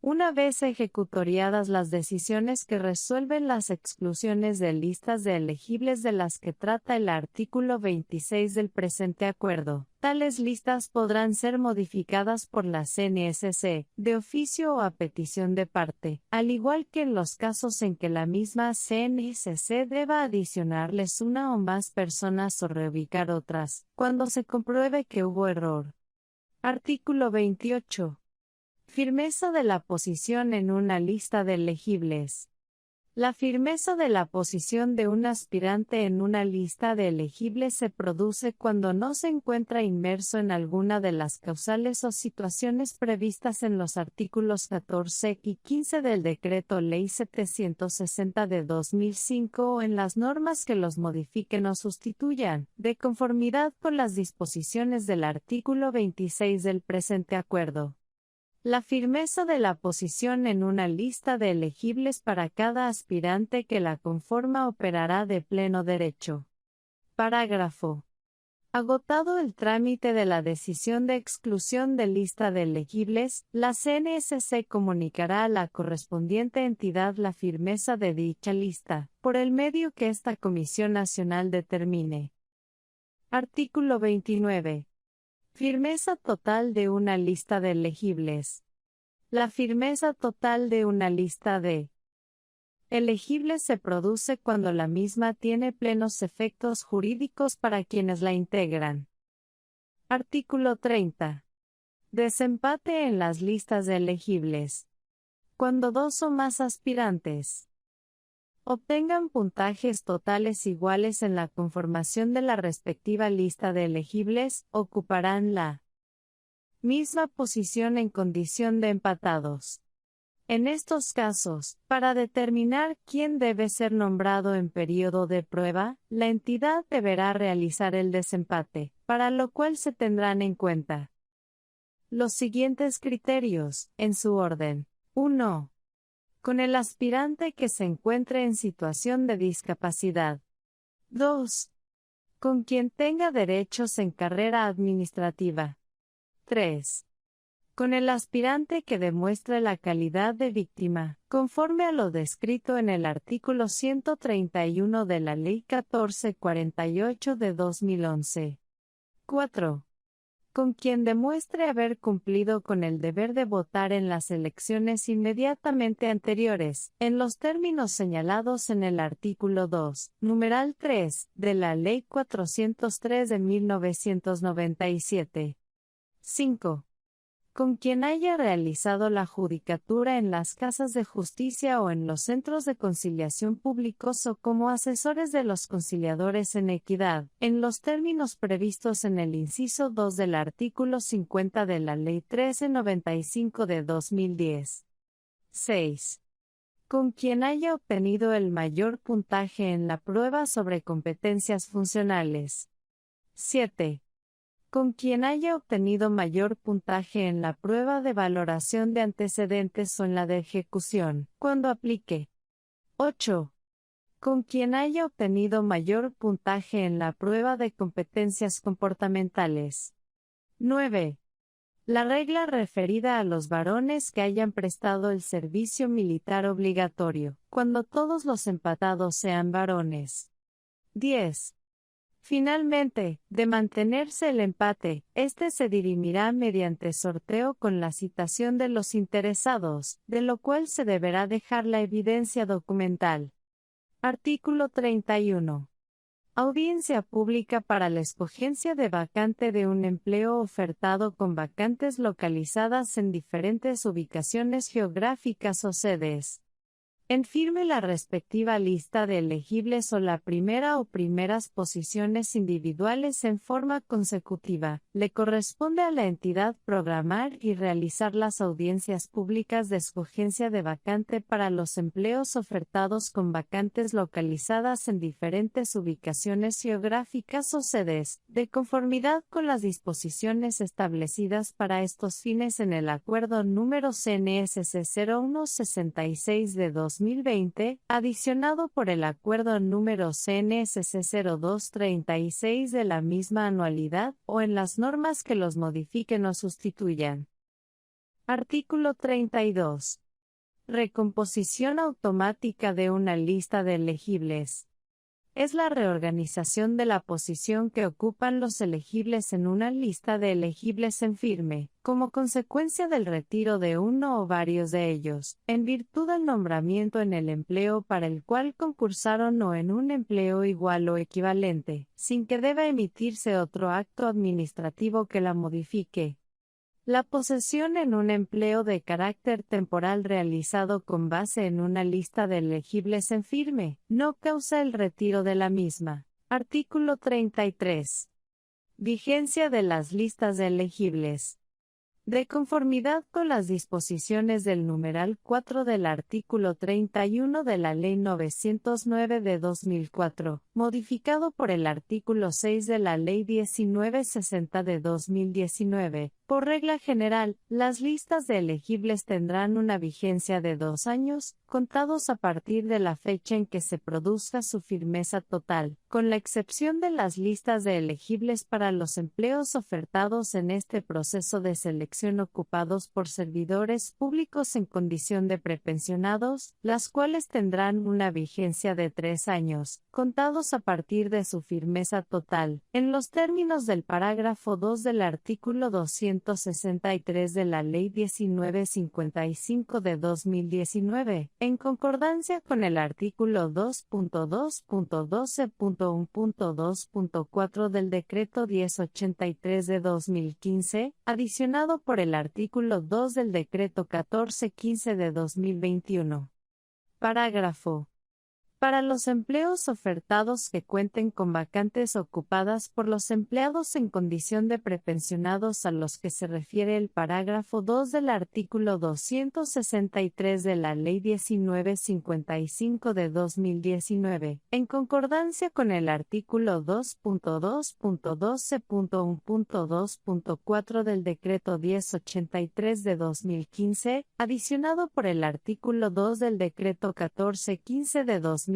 Una vez ejecutoriadas las decisiones que resuelven las exclusiones de listas de elegibles de las que trata el artículo 26 del presente acuerdo, tales listas podrán ser modificadas por la CNSC, de oficio o a petición de parte, al igual que en los casos en que la misma CNSC deba adicionarles una o más personas o reubicar otras, cuando se compruebe que hubo error. Artículo 28. Firmeza de la posición en una lista de elegibles. La firmeza de la posición de un aspirante en una lista de elegibles se produce cuando no se encuentra inmerso en alguna de las causales o situaciones previstas en los artículos 14 y 15 del Decreto Ley 760 de 2005 o en las normas que los modifiquen o sustituyan, de conformidad con las disposiciones del artículo 26 del presente acuerdo. La firmeza de la posición en una lista de elegibles para cada aspirante que la conforma operará de pleno derecho. Parágrafo. Agotado el trámite de la decisión de exclusión de lista de elegibles, la CNSC comunicará a la correspondiente entidad la firmeza de dicha lista, por el medio que esta Comisión Nacional determine. Artículo 29. Firmeza total de una lista de elegibles. La firmeza total de una lista de elegibles se produce cuando la misma tiene plenos efectos jurídicos para quienes la integran. Artículo 30. Desempate en las listas de elegibles. Cuando dos o más aspirantes obtengan puntajes totales iguales en la conformación de la respectiva lista de elegibles, ocuparán la misma posición en condición de empatados. En estos casos, para determinar quién debe ser nombrado en periodo de prueba, la entidad deberá realizar el desempate, para lo cual se tendrán en cuenta los siguientes criterios, en su orden. 1. Con el aspirante que se encuentre en situación de discapacidad. 2. Con quien tenga derechos en carrera administrativa. 3. Con el aspirante que demuestre la calidad de víctima, conforme a lo descrito en el artículo 131 de la Ley 1448 de 2011. 4. Con quien demuestre haber cumplido con el deber de votar en las elecciones inmediatamente anteriores, en los términos señalados en el artículo 2, numeral 3, de la Ley 403 de 1997. 5. Con quien haya realizado la judicatura en las casas de justicia o en los centros de conciliación públicos o como asesores de los conciliadores en equidad, en los términos previstos en el inciso 2 del artículo 50 de la Ley 1395 de 2010. 6. Con quien haya obtenido el mayor puntaje en la prueba sobre competencias funcionales. 7. Con quien haya obtenido mayor puntaje en la prueba de valoración de antecedentes o en la de ejecución, cuando aplique. 8. Con quien haya obtenido mayor puntaje en la prueba de competencias comportamentales. 9. La regla referida a los varones que hayan prestado el servicio militar obligatorio, cuando todos los empatados sean varones. 10. Finalmente, de mantenerse el empate, este se dirimirá mediante sorteo con la citación de los interesados, de lo cual se deberá dejar la evidencia documental. Artículo 31. Audiencia pública para la escogencia de vacante de un empleo ofertado con vacantes localizadas en diferentes ubicaciones geográficas o sedes. En firme la respectiva lista de elegibles o la primera o primeras posiciones individuales en forma consecutiva, le corresponde a la entidad programar y realizar las audiencias públicas de escogencia de vacante para los empleos ofertados con vacantes localizadas en diferentes ubicaciones geográficas o sedes, de conformidad con las disposiciones establecidas para estos fines en el Acuerdo número CNSC 0166 de 2020, adicionado por el Acuerdo número CNSC 0236 de la misma anualidad, o en las normas que los modifiquen o sustituyan. Artículo 32. Recomposición automática de una lista de elegibles. Es la reorganización de la posición que ocupan los elegibles en una lista de elegibles en firme, como consecuencia del retiro de uno o varios de ellos, en virtud del nombramiento en el empleo para el cual concursaron o en un empleo igual o equivalente, sin que deba emitirse otro acto administrativo que la modifique. La posesión en un empleo de carácter temporal realizado con base en una lista de elegibles en firme, no causa el retiro de la misma. Artículo 33. Vigencia de las listas de elegibles. De conformidad con las disposiciones del numeral 4 del artículo 31 de la Ley 909 de 2004, modificado por el artículo 6 de la Ley 1960 de 2019, Por regla general, las listas de elegibles tendrán una vigencia de 2 años, contados a partir de la fecha en que se produzca su firmeza total, con la excepción de las listas de elegibles para los empleos ofertados en este proceso de selección ocupados por servidores públicos en condición de prepensionados, las cuales tendrán una vigencia de 3 años, contados a partir de su firmeza total, en los términos del parágrafo 2 del artículo 263 de la Ley 1955 de 2019, en concordancia con el artículo 2.2.12.1.2.4 del Decreto 1083 de 2015, adicionado por el artículo 2 del Decreto 1415 de 2021. Parágrafo. Para los empleos ofertados que cuenten con vacantes ocupadas por los empleados en condición de prepensionados a los que se refiere el parágrafo 2 del artículo 263 de la Ley 1955 de 2019, en concordancia con el artículo 2.2.12.1.2.4 del Decreto 1083 de 2015, adicionado por el artículo 2 del Decreto 1415 de 2021,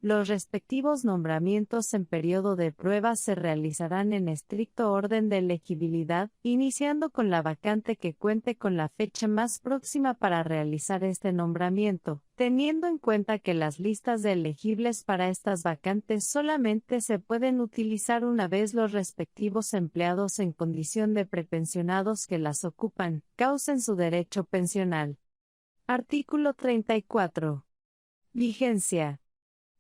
los respectivos nombramientos en periodo de prueba se realizarán en estricto orden de elegibilidad, iniciando con la vacante que cuente con la fecha más próxima para realizar este nombramiento, teniendo en cuenta que las listas de elegibles para estas vacantes solamente se pueden utilizar una vez los respectivos empleados en condición de prepensionados que las ocupan causen su derecho pensional. Artículo 34. Vigencia.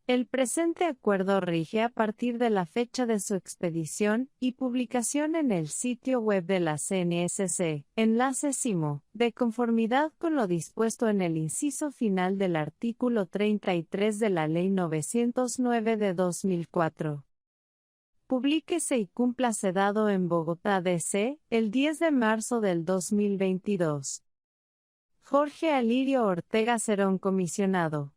El presente acuerdo rige a partir de la fecha de su expedición y publicación en el sitio web de la CNSC, enlace CIMO, de conformidad con lo dispuesto en el inciso final del artículo 33 de la Ley 909 de 2004. Publíquese y cúmplase dado en Bogotá, D.C., el 10 de marzo del 2022. Jorge Alirio Ortega Cerón, comisionado.